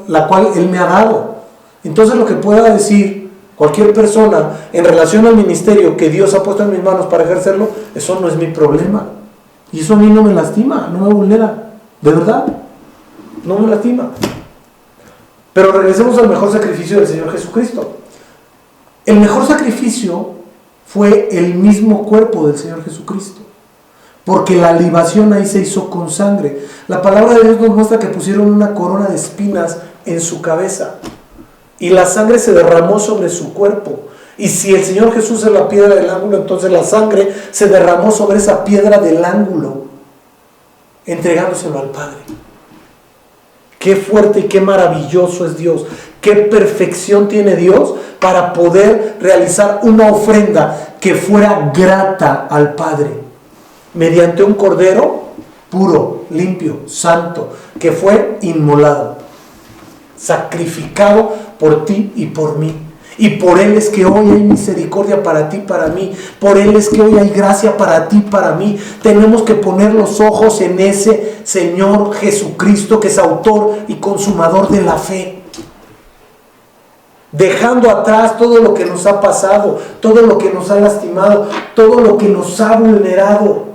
Speaker 1: la cual Él me ha dado. Entonces lo que pueda decir cualquier persona en relación al ministerio que Dios ha puesto en mis manos para ejercerlo, eso no es mi problema. Y eso a mí no me lastima, no me vulnera. De verdad, no me lastima. Pero regresemos al mejor sacrificio del Señor Jesucristo. El mejor sacrificio fue el mismo cuerpo del Señor Jesucristo. Porque la libación ahí se hizo con sangre. La palabra de Dios nos muestra que pusieron una corona de espinas en su cabeza. Y la sangre se derramó sobre su cuerpo. Y si el Señor Jesús es la piedra del ángulo, entonces la sangre se derramó sobre esa piedra del ángulo, entregándoselo al Padre. Qué fuerte y qué maravilloso es Dios. Qué perfección tiene Dios para poder realizar una ofrenda que fuera grata al Padre. Mediante un cordero puro, limpio, santo, que fue inmolado, sacrificado por ti y por mí. Y por Él es que hoy hay misericordia para ti, para mí. Por Él es que hoy hay gracia para ti, para mí. Tenemos que poner los ojos en ese Señor Jesucristo, que es autor y consumador de la fe. Dejando atrás todo lo que nos ha pasado, todo lo que nos ha lastimado, todo lo que nos ha vulnerado.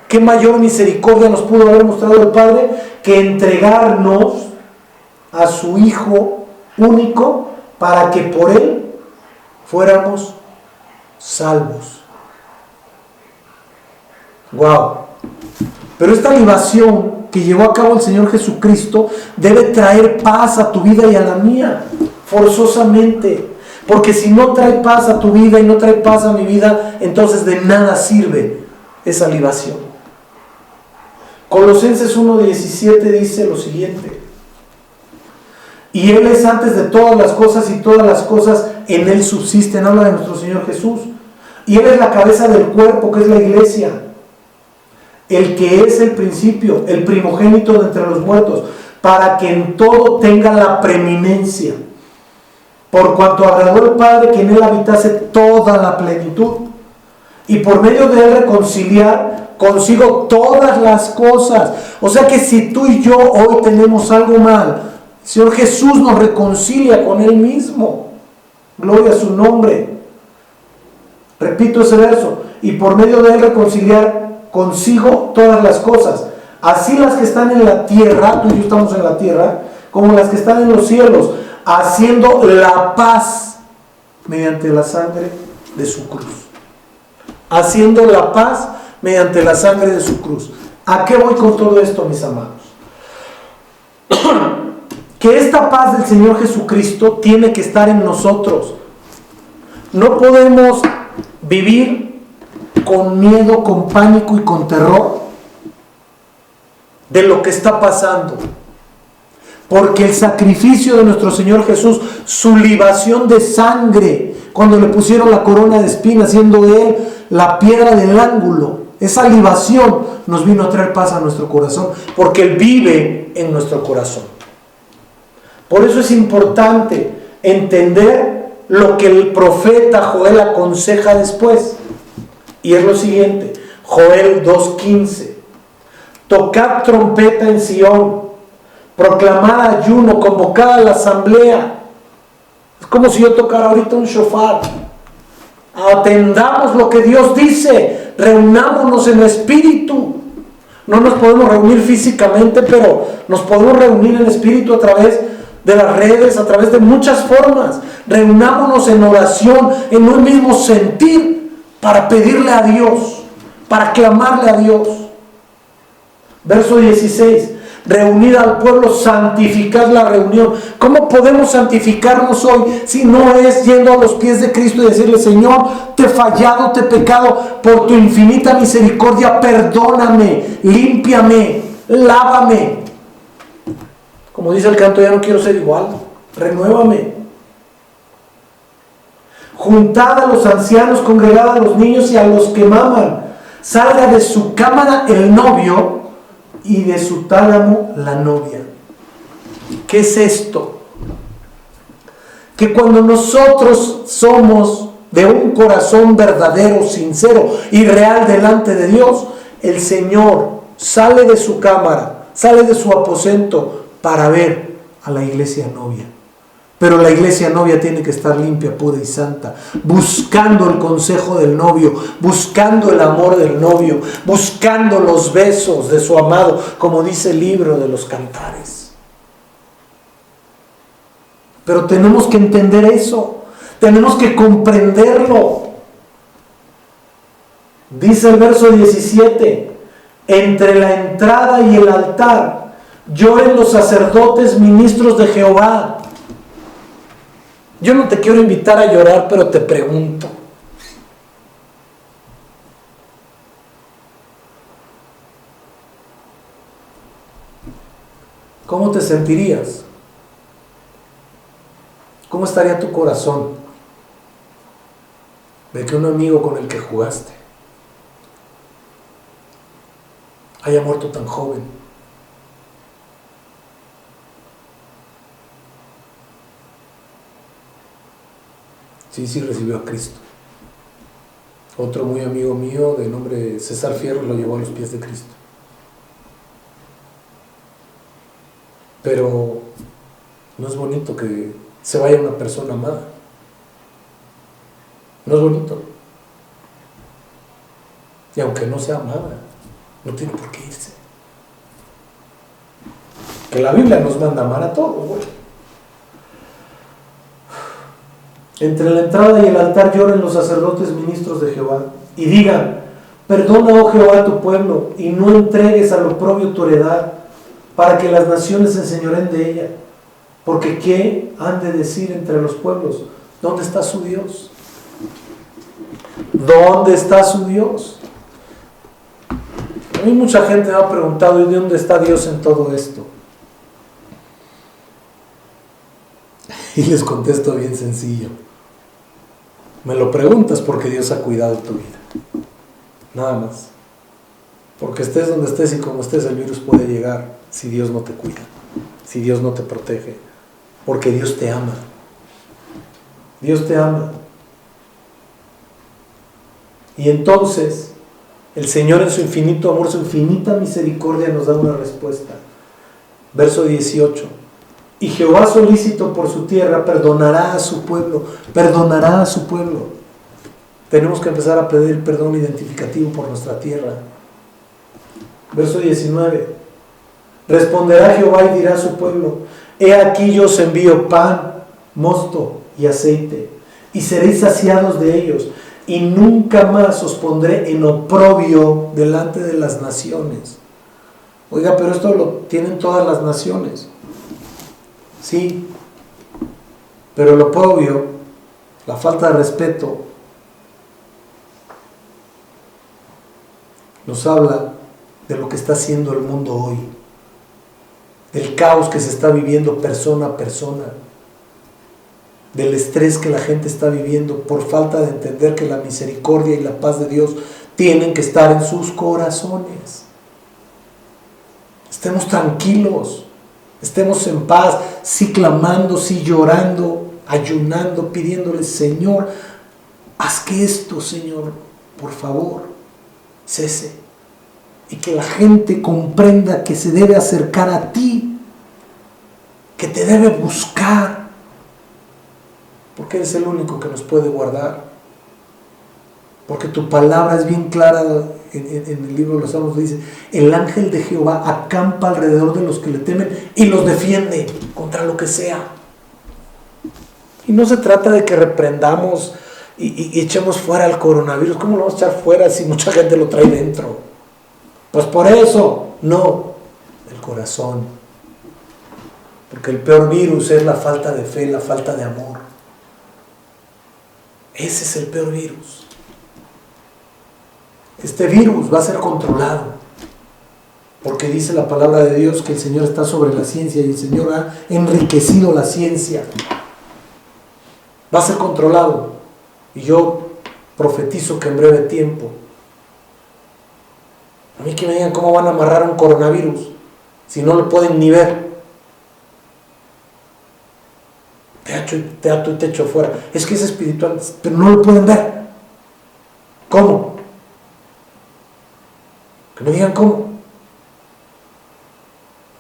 Speaker 1: ¿Qué mayor misericordia nos pudo haber mostrado el Padre que entregarnos a su Hijo único para que por Él fuéramos salvos? ¡Wow! Pero esta libación que llevó a cabo el Señor Jesucristo debe traer paz a tu vida y a la mía, forzosamente. Porque si no trae paz a tu vida y no trae paz a mi vida, entonces de nada sirve esa libación. Colosenses 1:17 dice lo siguiente: y Él es antes de todas las cosas y todas las cosas en Él subsisten. Habla de nuestro Señor Jesús. Y Él es la cabeza del cuerpo, que es la iglesia, el que es el principio, el primogénito de entre los muertos, para que en todo tenga la preeminencia, por cuanto agradó el Padre que en Él habitase toda la plenitud, y por medio de Él reconciliar consigo todas las cosas. O sea que si tú y yo hoy tenemos algo mal, el Señor Jesús nos reconcilia con Él mismo. Gloria a su nombre. Repito ese verso: y por medio de Él reconciliar consigo todas las cosas, así las que están en la tierra, tú y yo estamos en la tierra, como las que están en los cielos, haciendo la paz mediante la sangre de su cruz. Haciendo la paz mediante la sangre de su cruz. ¿A qué voy con todo esto, mis amados? Que esta paz del Señor Jesucristo tiene que estar en nosotros. No podemos vivir con miedo, con pánico y con terror de lo que está pasando. Porque el sacrificio de nuestro Señor Jesús, su libación de sangre, cuando le pusieron la corona de espinas, siendo Él la piedra del ángulo, esa libación nos vino a traer paz a nuestro corazón, porque Él vive en nuestro corazón. Por eso es importante entender lo que el profeta Joel aconseja después. Y es lo siguiente, Joel 2:15. Tocad trompeta en Sión, proclamad ayuno, convocad a la asamblea. Es como si yo tocara ahorita un shofar. Atendamos lo que Dios dice, reunámonos en espíritu. No nos podemos reunir físicamente, pero nos podemos reunir en espíritu a través de las redes, a través de muchas formas. Reunámonos en oración, en un mismo sentir, para pedirle a Dios, para clamarle a Dios. Verso 16. Reunid al pueblo, santificad la reunión. ¿Cómo podemos santificarnos hoy si no es yendo a los pies de Cristo y decirle: Señor, te he fallado, te he pecado, por tu infinita misericordia perdóname, límpiame, lávame? Como dice el canto, ya no quiero ser igual, renuévame. Juntad a los ancianos, congregad a los niños y a los que maman. Salga de su cámara el novio y de su tálamo la novia. ¿Qué es esto? Que cuando nosotros somos de un corazón verdadero, sincero y real delante de Dios, el Señor sale de su cámara, sale de su aposento para ver a la iglesia novia. Pero la iglesia novia tiene que estar limpia, pura y santa, buscando el consejo del novio, buscando el amor del novio, buscando los besos de su amado, como dice el libro de los Cantares. Pero tenemos que entender eso, tenemos que comprenderlo. Dice el verso 17: entre la entrada y el altar lloren los sacerdotes ministros de Jehová. Yo no te quiero invitar a llorar, pero te pregunto: ¿cómo te sentirías? ¿Cómo estaría tu corazón de que un amigo con el que jugaste haya muerto tan joven? Sí, recibió a Cristo. Otro muy amigo mío de nombre César Fierro lo llevó a los pies de Cristo. Pero no es bonito que se vaya una persona amada. No es bonito. Y aunque no sea amada, no tiene por qué irse. Que la Biblia nos manda amar a todos, güey. Entre la entrada y el altar lloren los sacerdotes ministros de Jehová y digan: perdona, oh Jehová, a tu pueblo, y no entregues al oprobio tu heredad, para que las naciones se enseñoren de ella. Porque ¿qué han de decir entre los pueblos? ¿Dónde está su Dios? ¿Dónde está su Dios? A mí mucha gente me ha preguntado: ¿y dónde está Dios en todo esto? Y les contesto bien sencillo: me lo preguntas porque Dios ha cuidado tu vida, nada más. Porque estés donde estés y como estés, el virus puede llegar si Dios no te cuida, si Dios no te protege, porque Dios te ama. Dios te ama. Y entonces el Señor, en su infinito amor, su infinita misericordia, nos da una respuesta. Verso 18: y Jehová, solícito por su tierra, perdonará a su pueblo. Perdonará a su pueblo. Tenemos que empezar a pedir perdón identificativo por nuestra tierra. Verso 19: responderá Jehová y dirá a su pueblo: he aquí yo os envío pan, mosto y aceite, y seréis saciados de ellos, y nunca más os pondré en oprobio delante de las naciones. Oiga, pero esto lo tienen todas las naciones. Sí, pero lo oprobio, la falta de respeto, nos habla de lo que está haciendo el mundo hoy, del caos que se está viviendo persona a persona, del estrés que la gente está viviendo por falta de entender que la misericordia y la paz de Dios tienen que estar en sus corazones. Estemos tranquilos, estemos en paz, sí clamando, sí llorando ayunando, pidiéndole, Señor, haz que esto, Señor, por favor, cese. Y que la gente comprenda que se debe acercar a ti, que te debe buscar, porque eres el único que nos puede guardar. Porque tu palabra es bien clara en el libro de los Salmos, dice, el ángel de Jehová acampa alrededor de los que le temen y los defiende contra lo que sea. Y no se trata de que reprendamos y echemos fuera el coronavirus. ¿Cómo lo vamos a echar fuera si mucha gente lo trae dentro? Pues por eso, no, el corazón. Porque el peor virus es la falta de fe, la falta de amor. Ese es el peor virus. Este virus va a ser controlado, porque dice la palabra de Dios que el Señor está sobre la ciencia y el Señor ha enriquecido la ciencia. Va a ser controlado, y yo profetizo que en breve tiempo, a mí que me digan cómo van a amarrar un coronavirus si no lo pueden ni ver. Te echo fuera. Es que es espiritual, pero no lo pueden ver. ¿Cómo? Que me digan cómo.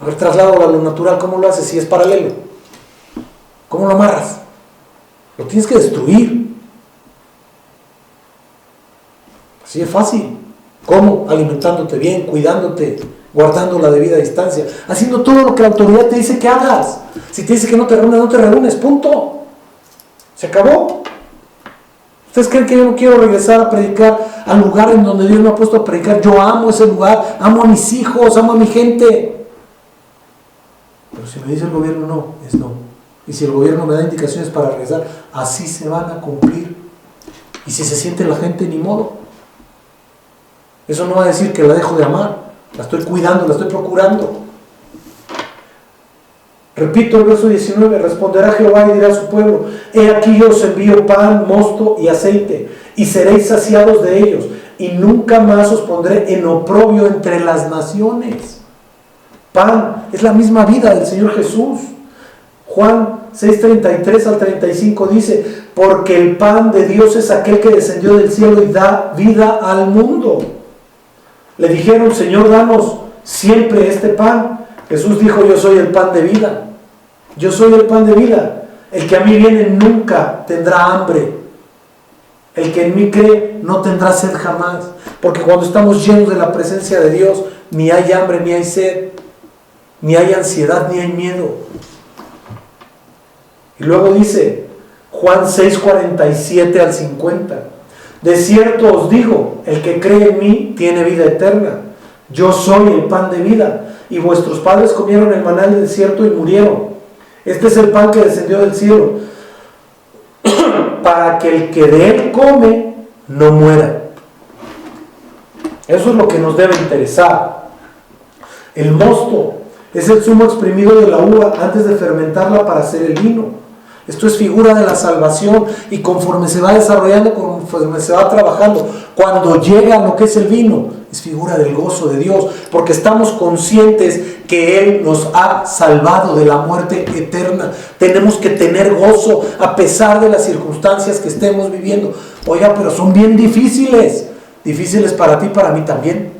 Speaker 1: A ver, traslado a lo natural, ¿cómo lo haces si es paralelo? ¿Cómo lo amarras? Lo tienes que destruir. Así es fácil. ¿Cómo? Alimentándote bien, cuidándote, guardando la debida distancia, haciendo todo lo que la autoridad te dice que hagas. Si te dice que no te reúnes, no te reúnes, punto. Se acabó. ¿Ustedes creen que yo no quiero regresar a predicar al lugar en donde Dios me ha puesto a predicar? Yo amo ese lugar, amo a mis hijos, amo a mi gente. Pero si me dice el gobierno no, es no. Y si el gobierno me da indicaciones para regresar, así se van a cumplir. Y si se siente la gente, ni modo. Eso no va a decir que la dejo de amar. La estoy cuidando, la estoy procurando. Repito el verso 19, responderá Jehová y dirá a su pueblo, he aquí yo os envío pan, mosto y aceite, y seréis saciados de ellos, y nunca más os pondré en oprobio entre las naciones. Pan es la misma vida del Señor Jesús. Juan 6:33 al 35 dice, porque el pan de Dios es aquel que descendió del cielo y da vida al mundo. Le dijeron, Señor, danos siempre este pan. Jesús dijo, yo soy el pan de vida. Yo soy el pan de vida. El que a mí viene nunca tendrá hambre. El que en mí cree no tendrá sed jamás. Porque cuando estamos llenos de la presencia de Dios, ni hay hambre, ni hay sed, ni hay ansiedad, ni hay miedo. Y luego dice, Juan 6:47 al 50. De cierto os digo, el que cree en mí tiene vida eterna. Yo soy el pan de vida. Y vuestros padres comieron el maná del desierto y murieron. Este es el pan que descendió del cielo, para que el que de él come no muera. Eso es lo que nos debe interesar. El mosto es el zumo exprimido de la uva antes de fermentarla para hacer el vino. Esto es figura de la salvación, y conforme se va desarrollando, conforme se va trabajando, cuando llega a lo que es el vino, es figura del gozo de Dios, porque estamos conscientes que Él nos ha salvado de la muerte eterna. Tenemos que tener gozo a pesar de las circunstancias que estemos viviendo. Oiga, pero son bien difíciles para ti y para mí también.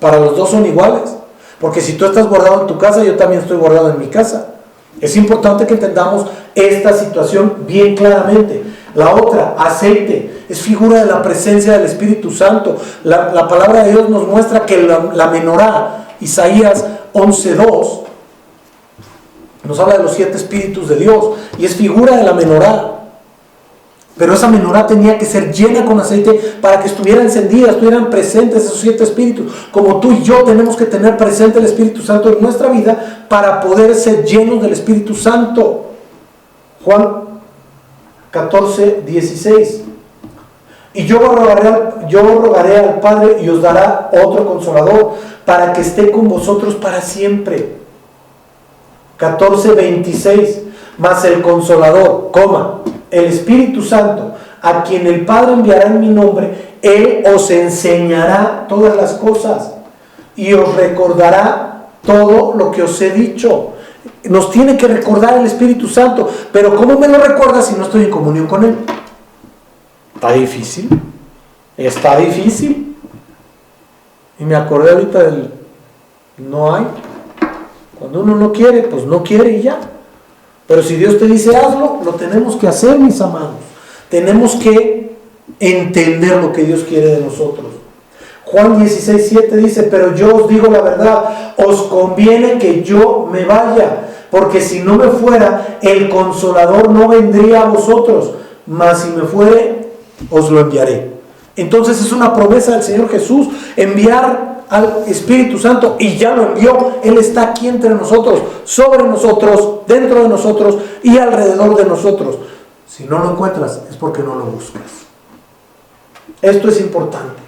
Speaker 1: Para los dos son iguales, porque si tú estás guardado en tu casa, yo también estoy guardado en mi casa. Es importante que entendamos esta situación bien claramente. La otra, aceite, es figura de la presencia del Espíritu Santo. La palabra de Dios nos muestra que la menorá, Isaías 11:2, nos habla de los 7 espíritus de Dios, y es figura de la menorá. Pero esa menorá tenía que ser llena con aceite para que estuviera encendida, estuvieran presentes esos 7 espíritus. Como tú y yo tenemos que tener presente el Espíritu Santo en nuestra vida para poder ser llenos del Espíritu Santo. Juan 14:16. Y yo rogaré al Padre y os dará otro consolador para que esté con vosotros para siempre. 14:26. Mas el consolador, el Espíritu Santo, a quien el Padre enviará en mi nombre, Él os enseñará todas las cosas y os recordará todo lo que os he dicho. nos tiene que recordar el Espíritu Santo. Pero ¿cómo me lo recuerda si no estoy en comunión con Él? Está difícil. Está difícil. Y me acordé ahorita del no hay. Cuando uno no quiere, pues no quiere y ya. Pero si Dios te dice hazlo, lo tenemos que hacer, mis amados. Tenemos que entender lo que Dios quiere de nosotros. Juan 16:7 dice: pero yo os digo la verdad, os conviene que yo me vaya, porque si no me fuera, el Consolador no vendría a vosotros, mas si me fuere, os lo enviaré. Entonces es una promesa del Señor Jesús, enviar al Espíritu Santo, y ya lo envió. Él está aquí entre nosotros, sobre nosotros, dentro de nosotros y alrededor de nosotros. Si no lo encuentras, es porque no lo buscas. Esto es importante.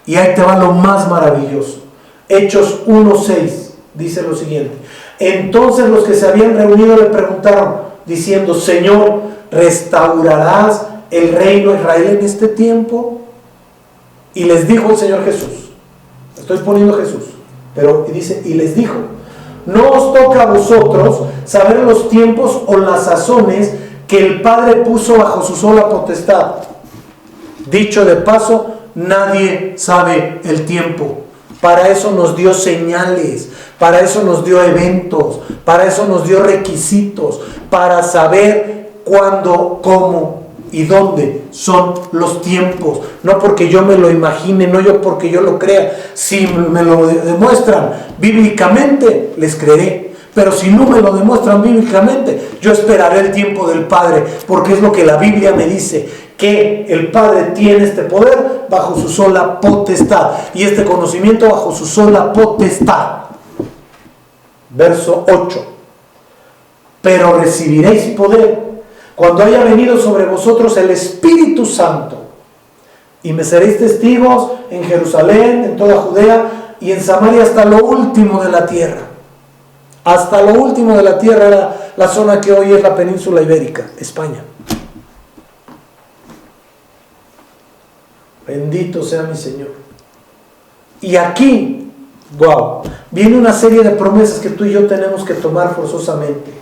Speaker 1: Y ahí te va lo más maravilloso. Hechos 1:6 dice lo siguiente: entonces los que se habían reunido le preguntaron, diciendo: Señor, ¿restaurarás el reino de Israel en este tiempo? Y les dijo el Señor Jesús, estoy poniendo Jesús, pero dice: y les dijo, no os toca a vosotros saber los tiempos o las sazones que el Padre puso bajo su sola potestad. Dicho de paso, nadie sabe el tiempo. Para eso nos dio señales, para eso nos dio eventos, para eso nos dio requisitos, para saber cuándo, cómo y dónde son los tiempos. No porque yo me lo imagine, no yo porque yo lo crea. Si me lo demuestran bíblicamente, les creeré. Pero si no me lo demuestran bíblicamente, yo esperaré el tiempo del Padre, porque es lo que la Biblia me dice, que el Padre tiene este poder bajo su sola potestad, y este conocimiento bajo su sola potestad. Verso 8: pero recibiréis poder cuando haya venido sobre vosotros el Espíritu Santo, y me seréis testigos en Jerusalén, en toda Judea y en Samaria, hasta lo último de la tierra. Hasta lo último de la tierra era la zona que hoy es la península ibérica, España. Bendito sea mi Señor. Y aquí, wow, viene una serie de promesas que tú y yo tenemos que tomar forzosamente,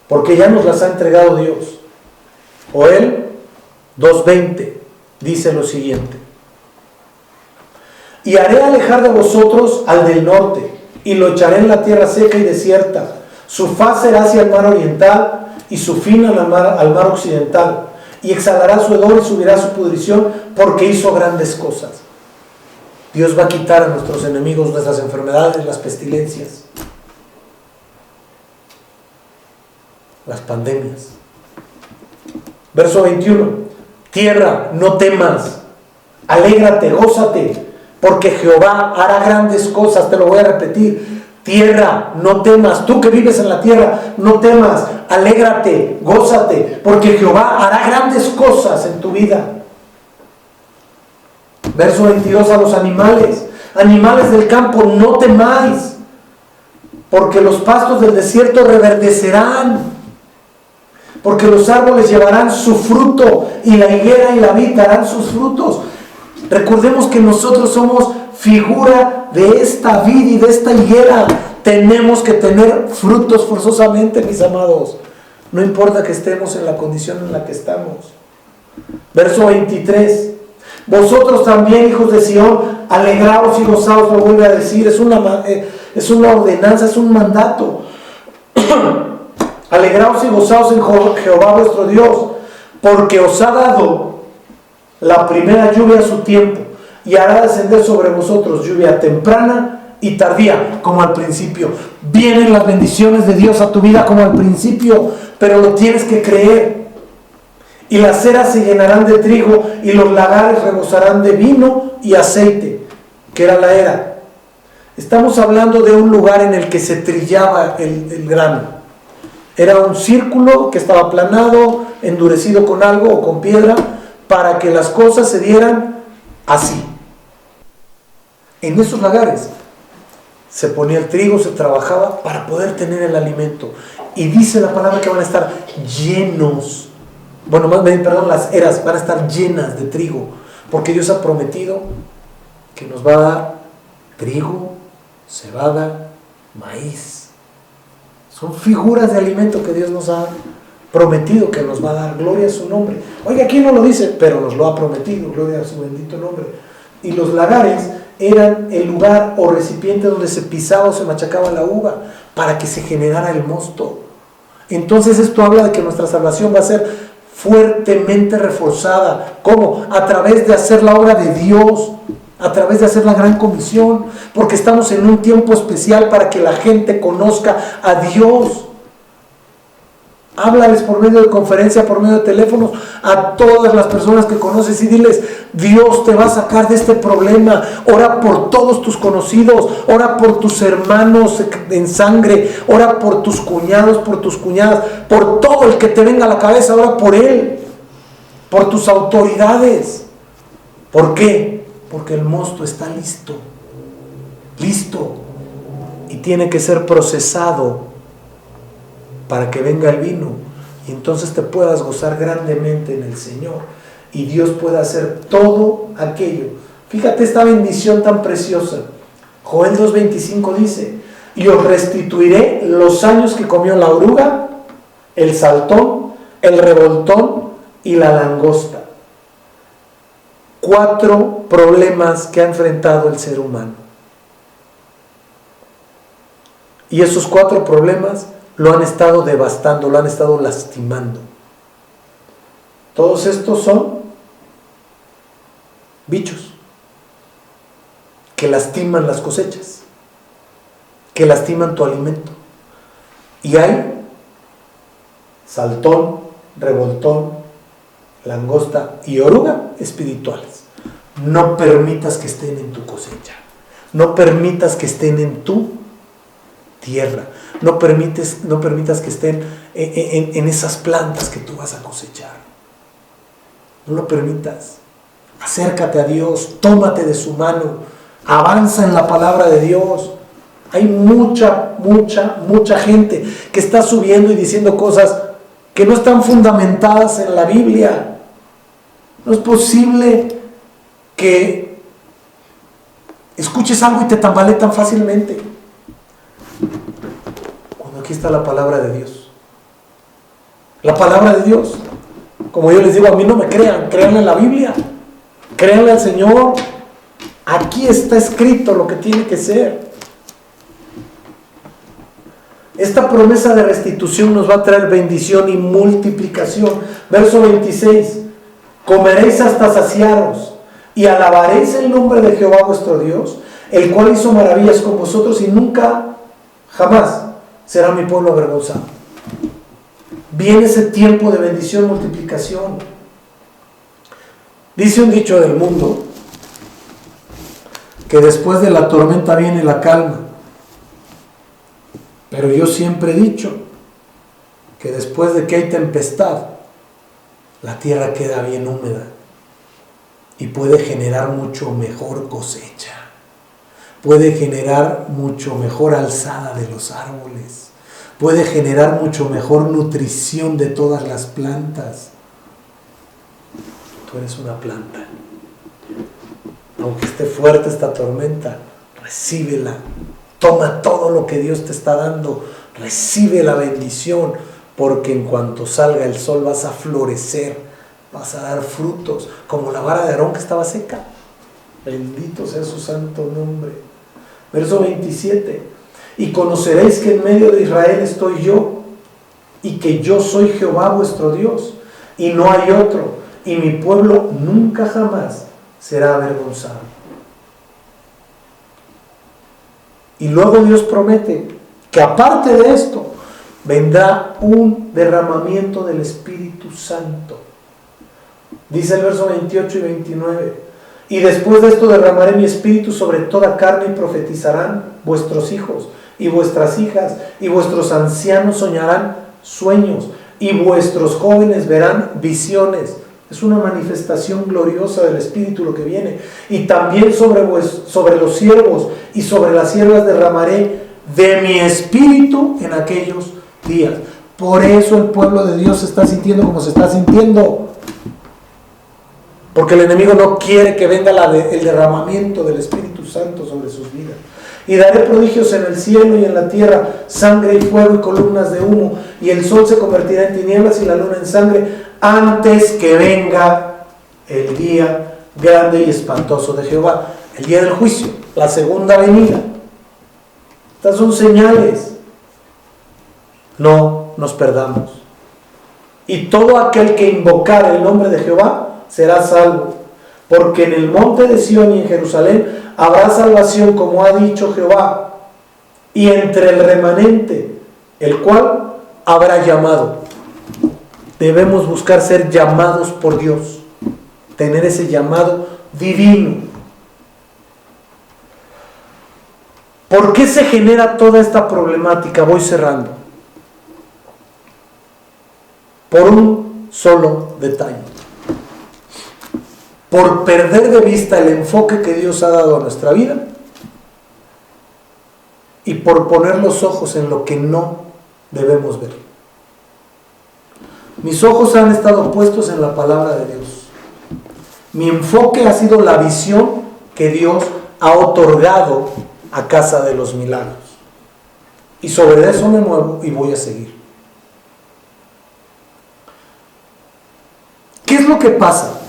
Speaker 1: porque ya nos las ha entregado Dios. Joel 2:20 dice lo siguiente: y haré alejar de vosotros al del norte, y lo echaré en la tierra seca y desierta. Su faz será hacia el mar oriental, y su fin al mar occidental. Y exhalará su hedor y subirá su pudrición, porque hizo grandes cosas. Dios va a quitar a nuestros enemigos nuestras enfermedades, las pestilencias, las pandemias. Verso 21: tierra, no temas, alégrate, gózate, porque Jehová hará grandes cosas. Te lo voy a repetir: tierra, no temas. Tú que vives en la tierra, no temas, alégrate, gózate, porque Jehová hará grandes cosas en tu vida. Verso 22: a los animales del campo, no temáis, porque los pastos del desierto reverdecerán, porque los árboles llevarán su fruto, y la higuera y la vid darán sus frutos. Recordemos que nosotros somos figura de esta vid y de esta higuera. Tenemos que tener frutos forzosamente, mis amados. No importa que estemos en la condición en la que estamos. Verso 23: vosotros también, hijos de Sión, alegraos y gozaos. Lo vuelve a decir, es una ordenanza, es un mandato. Alegraos y gozaos en Jehová vuestro Dios, porque os ha dado la primera lluvia a su tiempo, y hará descender sobre vosotros lluvia temprana y tardía, como al principio. Vienen las bendiciones de Dios a tu vida como al principio, pero lo tienes que creer. Y las ceras se llenarán de trigo, y los lagares rebosarán de vino y aceite, que era la era. Estamos hablando de un lugar en el que se trillaba el grano. Era un círculo que estaba aplanado, endurecido con algo o con piedra, para que las cosas se dieran así. En esos lagares se ponía el trigo, se trabajaba para poder tener el alimento. Y dice la palabra que van a estar llenos. Las eras van a estar llenas de trigo, porque Dios ha prometido que nos va a dar trigo, cebada, maíz. Son figuras de alimento que Dios nos ha prometido que nos va a dar. Gloria a su nombre. Oiga, aquí no lo dice, pero nos lo ha prometido. Gloria a su bendito nombre. Y los lagares eran el lugar o recipiente donde se pisaba o se machacaba la uva para que se generara el mosto. Entonces esto habla de que nuestra salvación va a ser fuertemente reforzada. ¿Cómo? A través de hacer la obra de Dios, a través de hacer la gran comisión, porque estamos en un tiempo especial para que la gente conozca a Dios. Háblales por medio de conferencia, por medio de teléfonos, a todas las personas que conoces y diles: Dios te va a sacar de este problema. Ora por todos tus conocidos, ora por tus hermanos en sangre, ora por tus cuñados, por tus cuñadas, por todo el que te venga a la cabeza, ora por él, por tus autoridades. ¿Por qué? Porque el mosto está listo, y tiene que ser procesado para que venga el vino y entonces te puedas gozar grandemente en el Señor y Dios pueda hacer todo aquello. Fíjate esta bendición tan preciosa. Joel 2:25 dice: y os restituiré los años que comió la oruga, el saltón, el revoltón y la langosta. 4 problemas que ha enfrentado el ser humano. Y esos 4 problemas lo han estado devastando, lo han estado lastimando. Todos estos son bichos que lastiman las cosechas, que lastiman tu alimento. Y hay saltón, revoltón, langosta y oruga espirituales. No permitas que estén en tu cosecha. No permitas que estén en tu tierra. No permitas que estén en esas plantas que tú vas a cosechar. No lo permitas. Acércate a Dios, tómate de su mano, avanza en la palabra de Dios. Hay mucha gente que está subiendo y diciendo cosas que no están fundamentadas en la Biblia. No es posible que escuches algo y te tambalee tan fácilmente. Aquí está la palabra de Dios. La palabra de Dios. Como yo les digo, a mí no me crean, créanle en la Biblia. Créanle al Señor. Aquí está escrito lo que tiene que ser. Esta promesa de restitución nos va a traer bendición y multiplicación. Verso 26. Comeréis hasta saciaros y alabaréis el nombre de Jehová vuestro Dios, el cual hizo maravillas con vosotros y nunca, jamás será mi pueblo avergonzado. Viene ese tiempo de bendición, multiplicación. Dice un dicho del mundo que después de la tormenta viene la calma. Pero yo siempre he dicho que después de que hay tempestad, la tierra queda bien húmeda y puede generar mucho mejor cosecha. Puede generar mucho mejor alzada de los árboles. Puede generar mucho mejor nutrición de todas las plantas. Tú eres una planta. Aunque esté fuerte esta tormenta, recíbela. Toma todo lo que Dios te está dando. Recibe la bendición, porque en cuanto salga el sol vas a florecer, vas a dar frutos, como la vara de Aarón que estaba seca. Bendito sea su santo nombre. Verso 27. Y conoceréis que en medio de Israel estoy yo, y que yo soy Jehová vuestro Dios, y no hay otro, y mi pueblo nunca jamás será avergonzado. Y luego Dios promete que aparte de esto vendrá un derramamiento del Espíritu Santo. Dice el verso 28 y 29. Y después de esto derramaré mi espíritu sobre toda carne y profetizarán vuestros hijos y vuestras hijas, y vuestros ancianos soñarán sueños, y vuestros jóvenes verán visiones. Es una manifestación gloriosa del Espíritu lo que viene. Y también sobre los siervos y sobre las siervas derramaré de mi Espíritu en aquellos días. Por eso el pueblo de Dios se está sintiendo como se está sintiendo. Porque el enemigo no quiere que venga el derramamiento del Espíritu Santo sobre sus vidas. Y daré prodigios en el cielo y en la tierra, sangre y fuego y columnas de humo, y el sol se convertirá en tinieblas y la luna en sangre, antes que venga el día grande y espantoso de Jehová, el día del juicio, la segunda venida. Estas son señales. No nos perdamos. Y todo aquel que invocar el nombre de Jehová será salvo, porque en el monte de Sión y en Jerusalén habrá salvación, como ha dicho Jehová, y entre el remanente, el cual habrá llamado. Debemos buscar ser llamados por Dios, tener ese llamado divino. ¿Por qué se genera toda esta problemática? Voy cerrando. Por un solo detalle. Por perder de vista el enfoque que Dios ha dado a nuestra vida y por poner los ojos en lo que no debemos ver. Mis ojos han estado puestos en la palabra de Dios. Mi enfoque ha sido la visión que Dios ha otorgado a Casa de los Milagros. Y sobre eso me muevo y voy a seguir. ¿Qué es lo que pasa?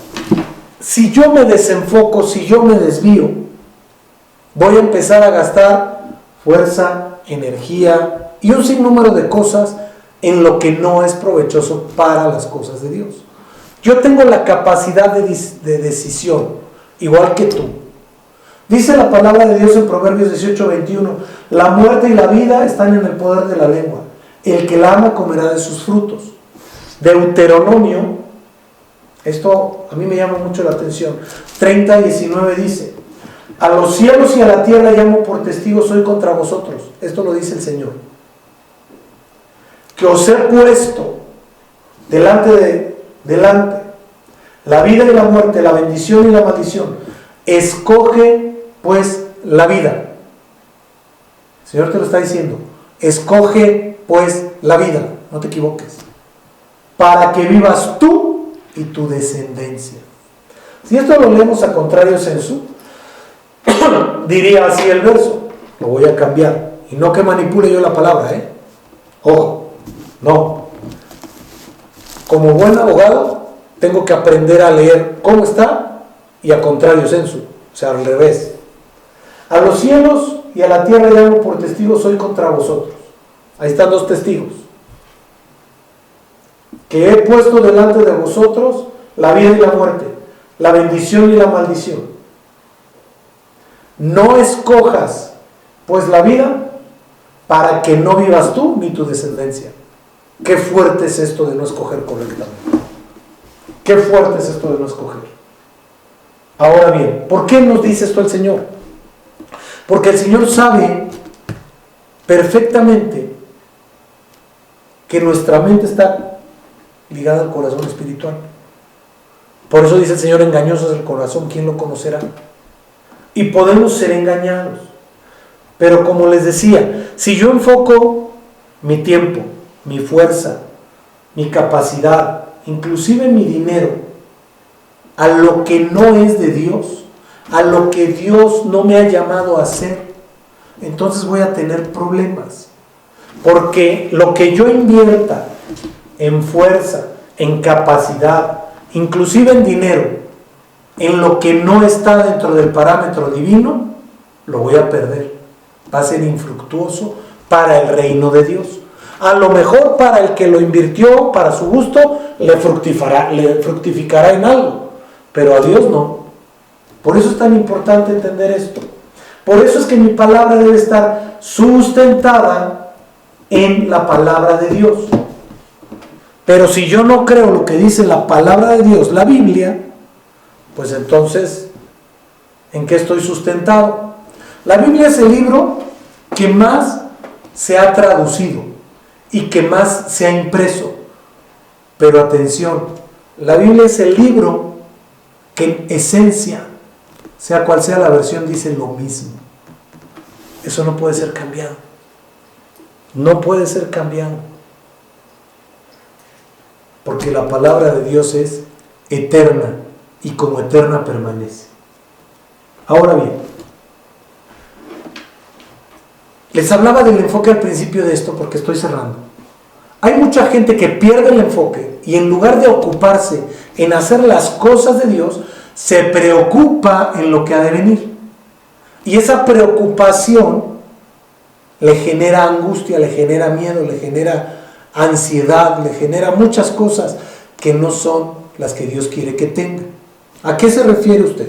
Speaker 1: Si yo me desenfoco, si yo me desvío, voy a empezar a gastar fuerza, energía y un sinnúmero de cosas en lo que no es provechoso para las cosas de Dios. Yo tengo la capacidad de decisión, igual que tú. Dice la palabra de Dios en Proverbios 18:21, la muerte y la vida están en el poder de la lengua. El que la ama comerá de sus frutos. Deuteronomio, esto a mí me llama mucho la atención, 30:19 dice, a los cielos y a la tierra llamo por testigos hoy contra vosotros. Esto lo dice el Señor. Que os he puesto delante la vida y la muerte, la bendición y la maldición. Escoge pues la vida. El Señor te lo está diciendo. Escoge pues la vida. No te equivoques. Para que vivas tú y tu descendencia. Si esto lo leemos a contrario sensu, diría así el verso. Lo voy a cambiar. Y no que manipule yo la palabra, Ojo, no. Como buen abogado, tengo que aprender a leer cómo está y a contrario sensu, o sea, al revés. A los cielos y a la tierra llamo por testigos hoy contra vosotros. Ahí están dos testigos. Que he puesto delante de vosotros la vida y la muerte, la bendición y la maldición. No escojas pues la vida para que no vivas tú ni tu descendencia. Qué fuerte es esto de no escoger correctamente. Qué fuerte es esto de no escoger. Ahora bien, ¿por qué nos dice esto el Señor? Porque el Señor sabe perfectamente que nuestra mente está ligada al corazón espiritual. Por eso dice el Señor, engañoso es el corazón, ¿quién lo conocerá? Y podemos ser engañados. Pero como les decía, si yo enfoco mi tiempo, mi fuerza, mi capacidad, inclusive mi dinero, a lo que no es de Dios, a lo que Dios no me ha llamado a hacer, entonces voy a tener problemas. Porque lo que yo invierta en fuerza, en capacidad, inclusive en dinero, en lo que no está dentro del parámetro divino, lo voy a perder. Va a ser infructuoso para el reino de Dios. A lo mejor para el que lo invirtió para su gusto le fructificará en algo, pero a Dios no. Por eso es tan importante entender esto. Por eso es que mi palabra debe estar sustentada en la palabra de Dios. Pero si yo no creo lo que dice la palabra de Dios, la Biblia, pues entonces, ¿en qué estoy sustentado? La Biblia es el libro que más se ha traducido y que más se ha impreso. Pero atención, la Biblia es el libro que en esencia, sea cual sea la versión, dice lo mismo. Eso no puede ser cambiado. No puede ser cambiado. Porque la palabra de Dios es eterna y como eterna permanece. Ahora bien, Les hablaba del enfoque al principio de esto porque estoy cerrando. Hay mucha gente que pierde el enfoque y en lugar de ocuparse en hacer las cosas de Dios, se preocupa en lo que ha de venir. Y esa preocupación le genera angustia, le genera miedo, le genera ansiedad, le genera muchas cosas que no son las que Dios quiere que tenga. ¿A qué se refiere usted?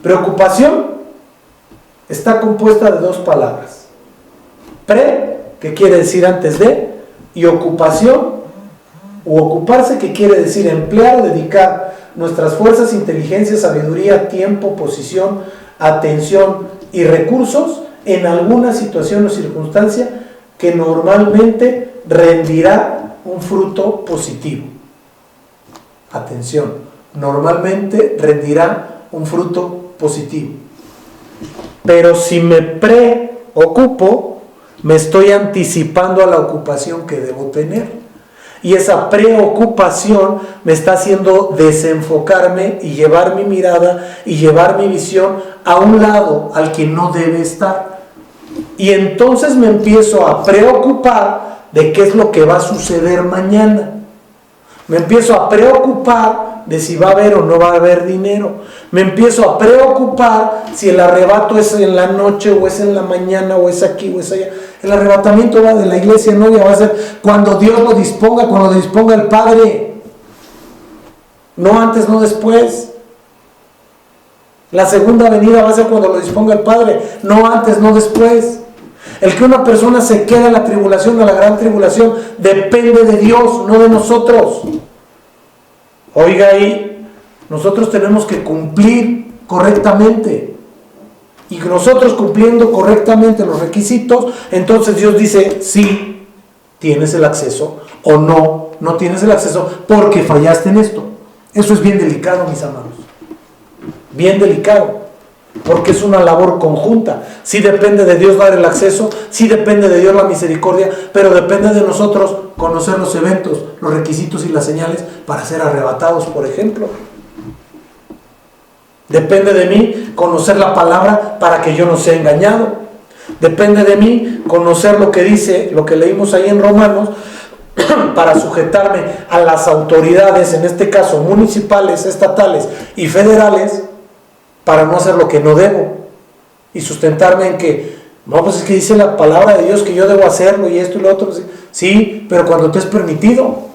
Speaker 1: Preocupación está compuesta de dos palabras. Pre, que quiere decir antes de, y ocupación, u ocuparse, que quiere decir emplear o dedicar nuestras fuerzas, inteligencia, sabiduría, tiempo, posición, atención y recursos en alguna situación o circunstancia que normalmente rendirá un fruto positivo. Atención, normalmente rendirá un fruto positivo. Pero si me preocupo, me estoy anticipando a la ocupación que debo tener. Y esa preocupación me está haciendo desenfocarme y llevar mi mirada y llevar mi visión a un lado al que no debe estar. Y entonces me empiezo a preocupar de qué es lo que va a suceder mañana. Me empiezo a preocupar de si va a haber o no va a haber dinero. Me empiezo a preocupar si el arrebato es en la noche o es en la mañana o es aquí o es allá. El arrebatamiento va de la iglesia novia, va a ser cuando Dios lo disponga, cuando lo disponga el Padre. No antes, no después. La segunda venida va a ser cuando lo disponga el Padre, no antes, no después. El que una persona se quede en la tribulación, en la gran tribulación, depende de Dios, no de nosotros. Oiga ahí, nosotros tenemos que cumplir correctamente. Y nosotros cumpliendo correctamente los requisitos, entonces Dios dice, sí, tienes el acceso, o no, no tienes el acceso porque fallaste en esto. Eso es bien delicado, mis amados. Bien delicado, porque es una labor conjunta. Sí depende de Dios dar el acceso, sí depende de Dios la misericordia, pero depende de nosotros conocer los eventos, los requisitos y las señales para ser arrebatados, por ejemplo. Depende de mí conocer la palabra para que yo no sea engañado. Depende de mí conocer lo que dice, lo que leímos ahí en Romanos, para sujetarme a las autoridades, en este caso municipales, estatales y federales, para no hacer lo que no debo y sustentarme en que, no, pues es que dice la palabra de Dios que yo debo hacerlo y esto y lo otro. Sí, pero cuando te es permitido.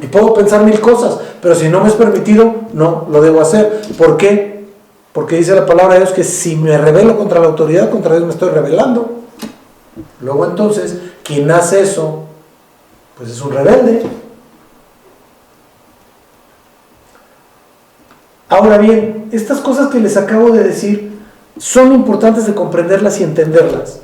Speaker 1: Y puedo pensar mil cosas, pero si no me es permitido, no lo debo hacer. ¿Por qué? Porque dice la palabra de Dios que si me rebelo contra la autoridad, contra Dios me estoy rebelando. Luego entonces, quien hace eso, pues es un rebelde. Ahora bien, estas cosas que les acabo de decir son importantes de comprenderlas y entenderlas.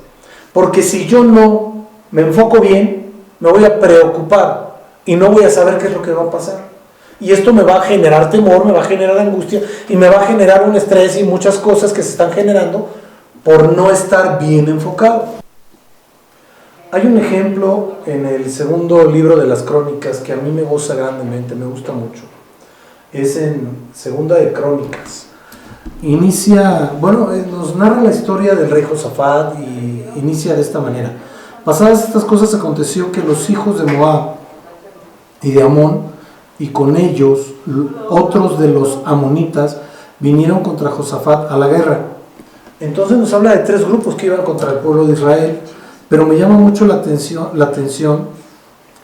Speaker 1: Porque si yo no me enfoco bien, me voy a preocupar y no voy a saber qué es lo que va a pasar. Y esto me va a generar temor, me va a generar angustia y me va a generar un estrés y muchas cosas que se están generando por no estar bien enfocado. Hay un ejemplo en el segundo libro de las Crónicas que a mí me goza grandemente, me gusta mucho. Es en Segunda de Crónicas. Nos narra la historia del rey Josafat y inicia de esta manera. Pasadas estas cosas aconteció que los hijos de Moab y de Amón, y con ellos otros de los amonitas, vinieron contra Josafat a la guerra. Entonces nos habla de tres grupos que iban contra el pueblo de Israel, pero me llama mucho la atención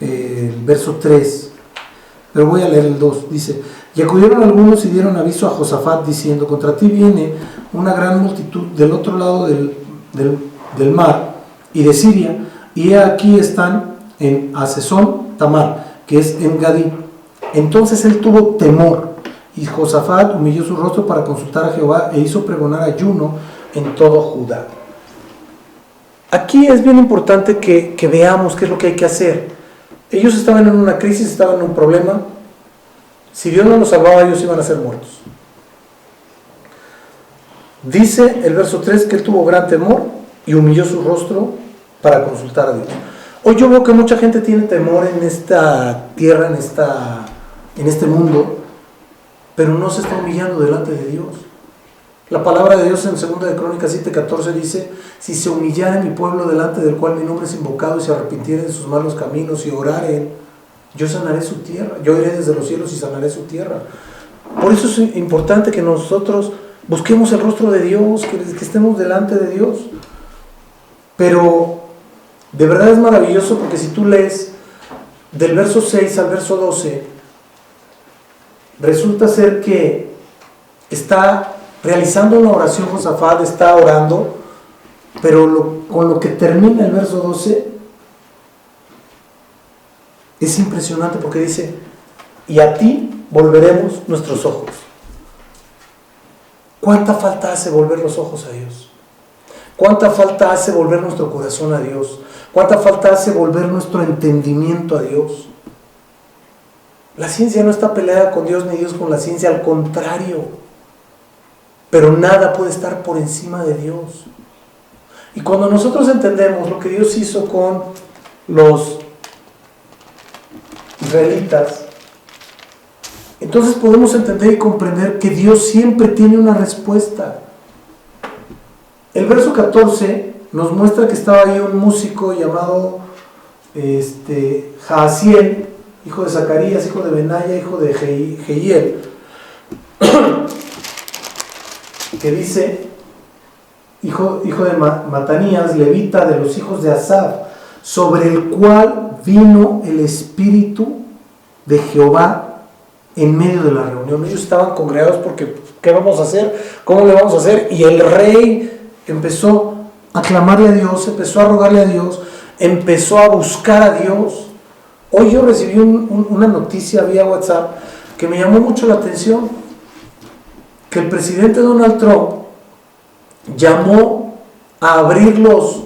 Speaker 1: el verso 3, pero voy a leer el 2, dice: y acudieron algunos y dieron aviso a Josafat diciendo: contra ti viene una gran multitud del otro lado del mar y de Siria, y he aquí están en Hasezón Tamar, que es en Gadí. Entonces él tuvo temor, y Josafat humilló su rostro para consultar a Jehová e hizo pregonar ayuno en todo Judá. Aquí es bien importante que veamos qué es lo que hay que hacer. Ellos estaban en una crisis, estaban en un problema. Si Dios no los salvaba, ellos iban a ser muertos. Dice el verso 3 que él tuvo gran temor y humilló su rostro para consultar a Dios. Hoy yo veo que mucha gente tiene temor en esta tierra, en este mundo, pero no se está humillando delante de Dios. La palabra de Dios en 2 de Crónicas 7:14 dice: si se humillare mi pueblo delante del cual mi nombre es invocado y se arrepintiere de sus malos caminos y oraren, yo sanaré su tierra, yo iré desde los cielos y sanaré su tierra. Por eso es importante que nosotros busquemos el rostro de Dios, que estemos delante de Dios. Pero de verdad es maravilloso, porque si tú lees del verso 6 al verso 12, resulta ser que está realizando una oración Josafat, está orando, pero con lo que termina el verso 12 es impresionante, porque dice: y a ti volveremos nuestros ojos. ¿Cuánta falta hace volver los ojos a Dios? ¿Cuánta falta hace volver nuestro corazón a Dios? ¿Cuánta falta hace volver nuestro entendimiento a Dios? La ciencia no está peleada con Dios, ni Dios con la ciencia, al contrario. Pero nada puede estar por encima de Dios. Y cuando nosotros entendemos lo que Dios hizo con los israelitas, entonces podemos entender y comprender que Dios siempre tiene una respuesta. El verso 14 nos muestra que estaba ahí un músico llamado Jaasiel, hijo de Zacarías, hijo de Benaya, hijo de Jehiel, que dice: hijo de Matanías, levita, de los hijos de Asaf, sobre el cual vino el Espíritu de Jehová en medio de la reunión. Ellos estaban congregados porque, ¿qué vamos a hacer? ¿Cómo le vamos a hacer? Y el rey empezó a clamarle a Dios, empezó a rogarle a Dios, empezó a buscar a Dios. Hoy yo recibí una noticia vía WhatsApp que me llamó mucho la atención, que el presidente Donald Trump llamó a abrir los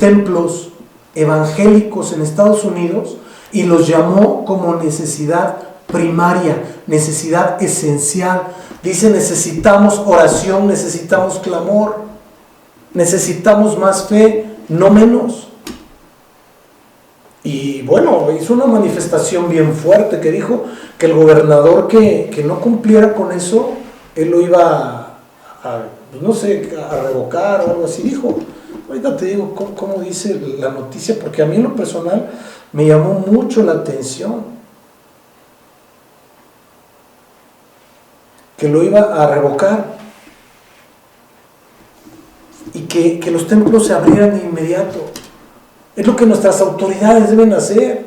Speaker 1: templos evangélicos en Estados Unidos, y los llamó como necesidad primaria, necesidad esencial. Dice: necesitamos oración, necesitamos clamor, necesitamos más fe, no menos. Y bueno, hizo una manifestación bien fuerte, que dijo que el gobernador que no cumpliera con eso, él lo iba a revocar o algo así. Dijo, ahorita te digo cómo dice la noticia, porque a mí en lo personal me llamó mucho la atención, que lo iba a revocar y que los templos se abrieran de inmediato. Es lo que nuestras autoridades deben hacer,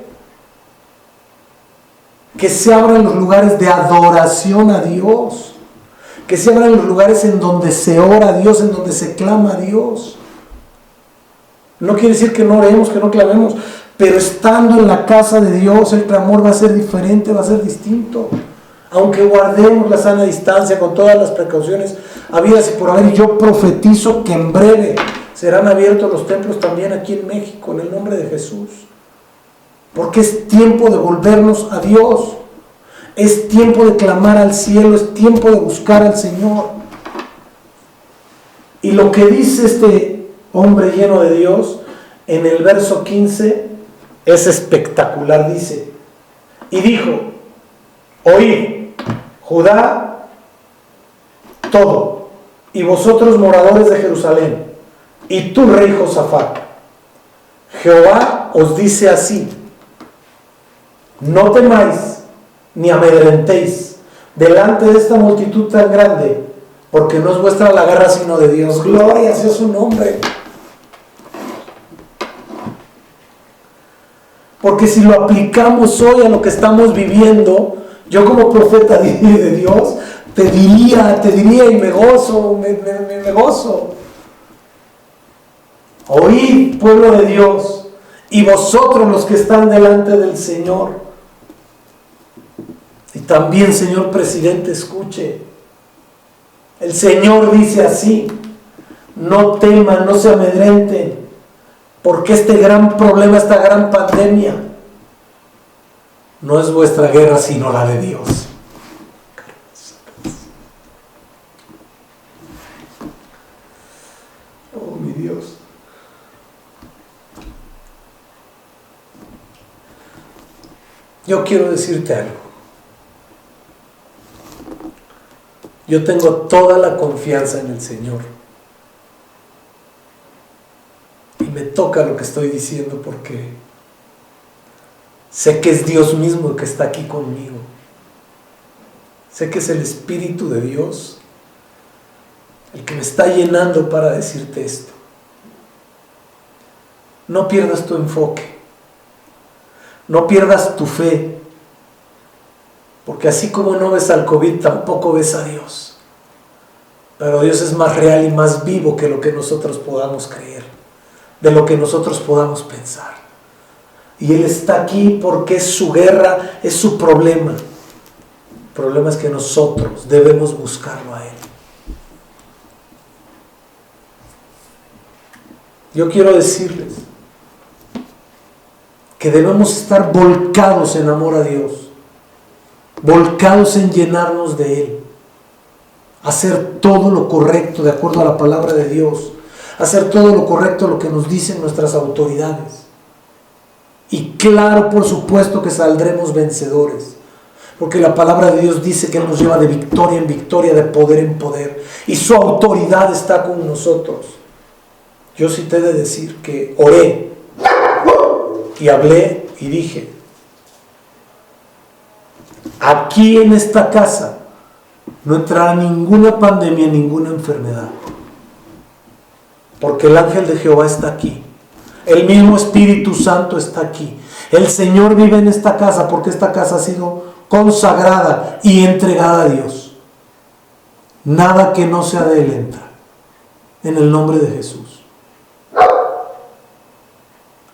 Speaker 1: que se abran los lugares de adoración a Dios, que se abran los lugares en donde se ora a Dios, en donde se clama a Dios. No quiere decir que no oremos, que no clamemos, pero estando en la casa de Dios, el clamor va a ser diferente, va a ser distinto. Aunque guardemos la sana distancia con todas las precauciones habidas y por haber, y yo profetizo que en breve serán abiertos los templos también aquí en México, en el nombre de Jesús. Porque es tiempo de volvernos a Dios, es tiempo de clamar al cielo, es tiempo de buscar al Señor. Y lo que dice este hombre lleno de Dios en el verso 15 es espectacular. Dice: y dijo: oíd, Judá, todo, y vosotros moradores de Jerusalén, y tú, rey Josafat, Jehová os dice así: no temáis ni amedrentéis delante de esta multitud tan grande, porque no es vuestra la guerra sino de Dios. Gloria sea su nombre. Porque si lo aplicamos hoy a lo que estamos viviendo, yo como profeta de Dios te diría y me gozo, me gozo. Oíd, pueblo de Dios, y vosotros los que están delante del Señor. Y también, señor presidente, escuche. El Señor dice así: no teman, no se amedrenten, porque este gran problema, esta gran pandemia, no es vuestra guerra sino la de Dios. Oh, mi Dios. Yo quiero decirte algo. Yo tengo toda la confianza en el Señor. Y me toca lo que estoy diciendo porque sé que es Dios mismo el que está aquí conmigo. Sé que es el Espíritu de Dios el que me está llenando para decirte esto. No pierdas tu enfoque. No pierdas tu fe. Porque así como no ves al COVID, tampoco ves a Dios. Pero Dios es más real y más vivo que lo que nosotros podamos creer, de lo que nosotros podamos pensar. Y Él está aquí porque es su guerra, es su problema. El problema es que nosotros debemos buscarlo a Él. Yo quiero decirles que debemos estar volcados en amor a Dios, volcados en llenarnos de Él, hacer todo lo correcto de acuerdo a la palabra de Dios, hacer todo lo correcto lo que nos dicen nuestras autoridades. Y claro, por supuesto que saldremos vencedores, porque la palabra de Dios dice que Él nos lleva de victoria en victoria, de poder en poder, y su autoridad está con nosotros. Yo sí te he de decir que oré y hablé y dije, aquí en esta casa no entrará ninguna pandemia, ninguna enfermedad, porque el ángel de Jehová está aquí, el mismo Espíritu Santo está aquí, el Señor vive en esta casa porque esta casa ha sido consagrada y entregada a Dios. Nada que no sea de Él entra, en el nombre de Jesús.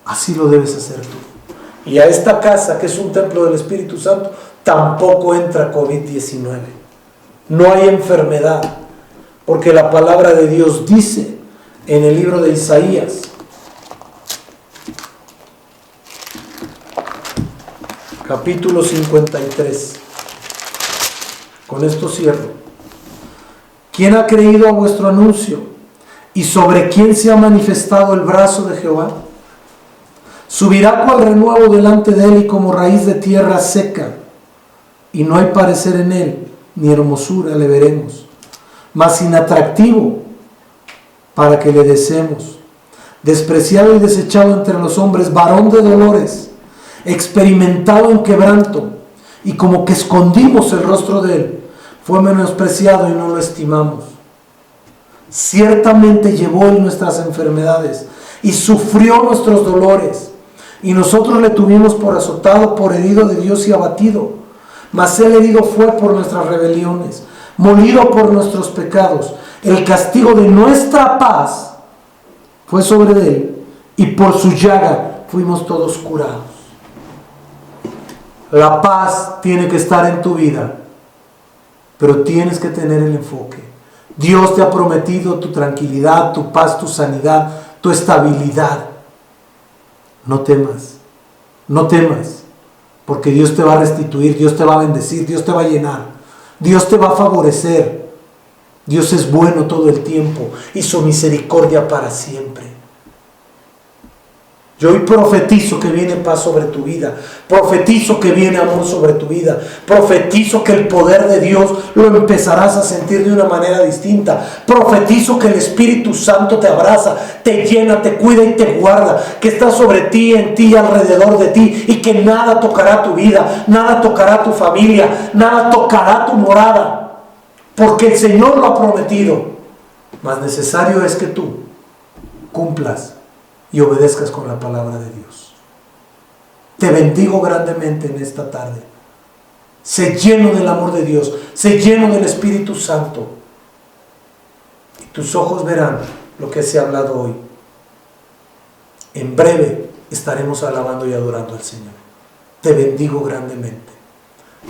Speaker 1: Así lo debes hacer tú. Y a esta casa, que es un templo del Espíritu Santo, tampoco entra COVID-19. No hay enfermedad, porque la palabra de Dios dice en el libro de Isaías, capítulo 53. Con esto cierro. ¿Quién ha creído a vuestro anuncio? ¿Y sobre quién se ha manifestado el brazo de Jehová? Subirá cual renuevo delante de él y como raíz de tierra seca, y no hay parecer en él, ni hermosura le veremos, mas inatractivo para que le deseemos. Despreciado y desechado entre los hombres, varón de dolores, experimentado en quebranto, y como que escondimos el rostro de él, fue menospreciado y no lo estimamos. Ciertamente llevó él nuestras enfermedades y sufrió nuestros dolores, y nosotros le tuvimos por azotado, por herido de Dios y abatido. Mas él herido fue por nuestras rebeliones, molido por nuestros pecados. El castigo de nuestra paz fue sobre él, y por su llaga fuimos todos curados. La paz tiene que estar en tu vida, pero tienes que tener el enfoque. Dios te ha prometido tu tranquilidad, tu paz, tu sanidad, tu estabilidad. No temas, no temas, porque Dios te va a restituir, Dios te va a bendecir, Dios te va a llenar, Dios te va a favorecer. Dios es bueno todo el tiempo y su misericordia para siempre. Yo hoy profetizo que viene paz sobre tu vida, profetizo que viene amor sobre tu vida, profetizo que el poder de Dios lo empezarás a sentir de una manera distinta, profetizo que el Espíritu Santo te abraza, te llena, te cuida y te guarda, que está sobre ti, en ti, alrededor de ti, y que nada tocará tu vida, nada tocará tu familia, nada tocará tu morada, porque el Señor lo ha prometido. Más necesario es que tú cumplas y obedezcas con la palabra de Dios. Te bendigo grandemente en esta tarde. Sé lleno del amor de Dios, sé lleno del Espíritu Santo, y tus ojos verán lo que se ha hablado hoy. En breve estaremos alabando y adorando al Señor. Te bendigo grandemente.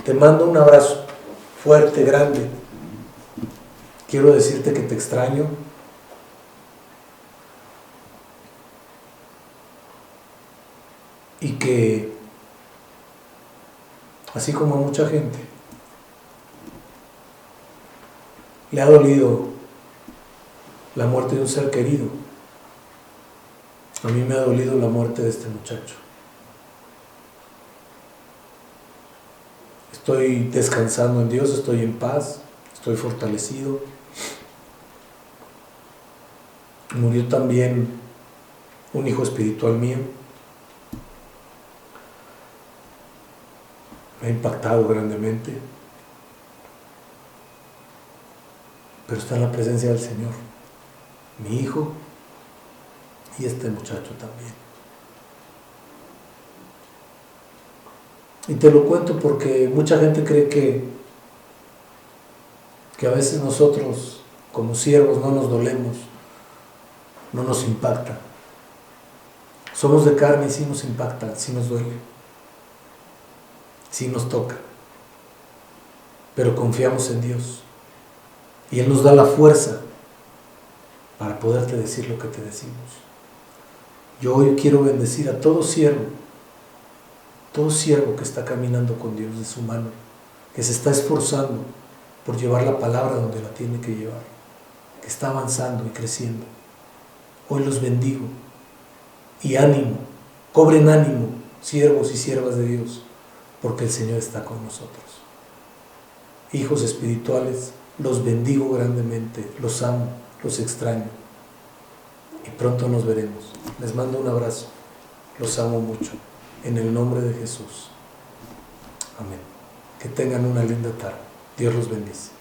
Speaker 1: Te mando un abrazo fuerte, grande. Quiero decirte que te extraño. Y que, así como a mucha gente le ha dolido la muerte de un ser querido, a mí me ha dolido la muerte de este muchacho. Estoy descansando en Dios, estoy en paz, estoy fortalecido. Murió también un hijo espiritual mío. Me ha impactado grandemente, pero está en la presencia del Señor, mi hijo y este muchacho también. Y te lo cuento porque mucha gente cree que a veces nosotros como siervos no nos dolemos, no nos impacta. Somos de carne y sí nos impacta, sí nos duele, sí nos toca, pero confiamos en Dios y Él nos da la fuerza para poderte decir lo que te decimos. Yo hoy quiero bendecir a todo siervo que está caminando con Dios de su mano, que se está esforzando por llevar la palabra donde la tiene que llevar, que está avanzando y creciendo. Hoy los bendigo y ánimo, cobren ánimo, siervos y siervas de Dios, porque el Señor está con nosotros. Hijos espirituales, los bendigo grandemente, los amo, los extraño y pronto nos veremos. Les mando un abrazo, los amo mucho, en el nombre de Jesús. Amén. Que tengan una linda tarde. Dios los bendice.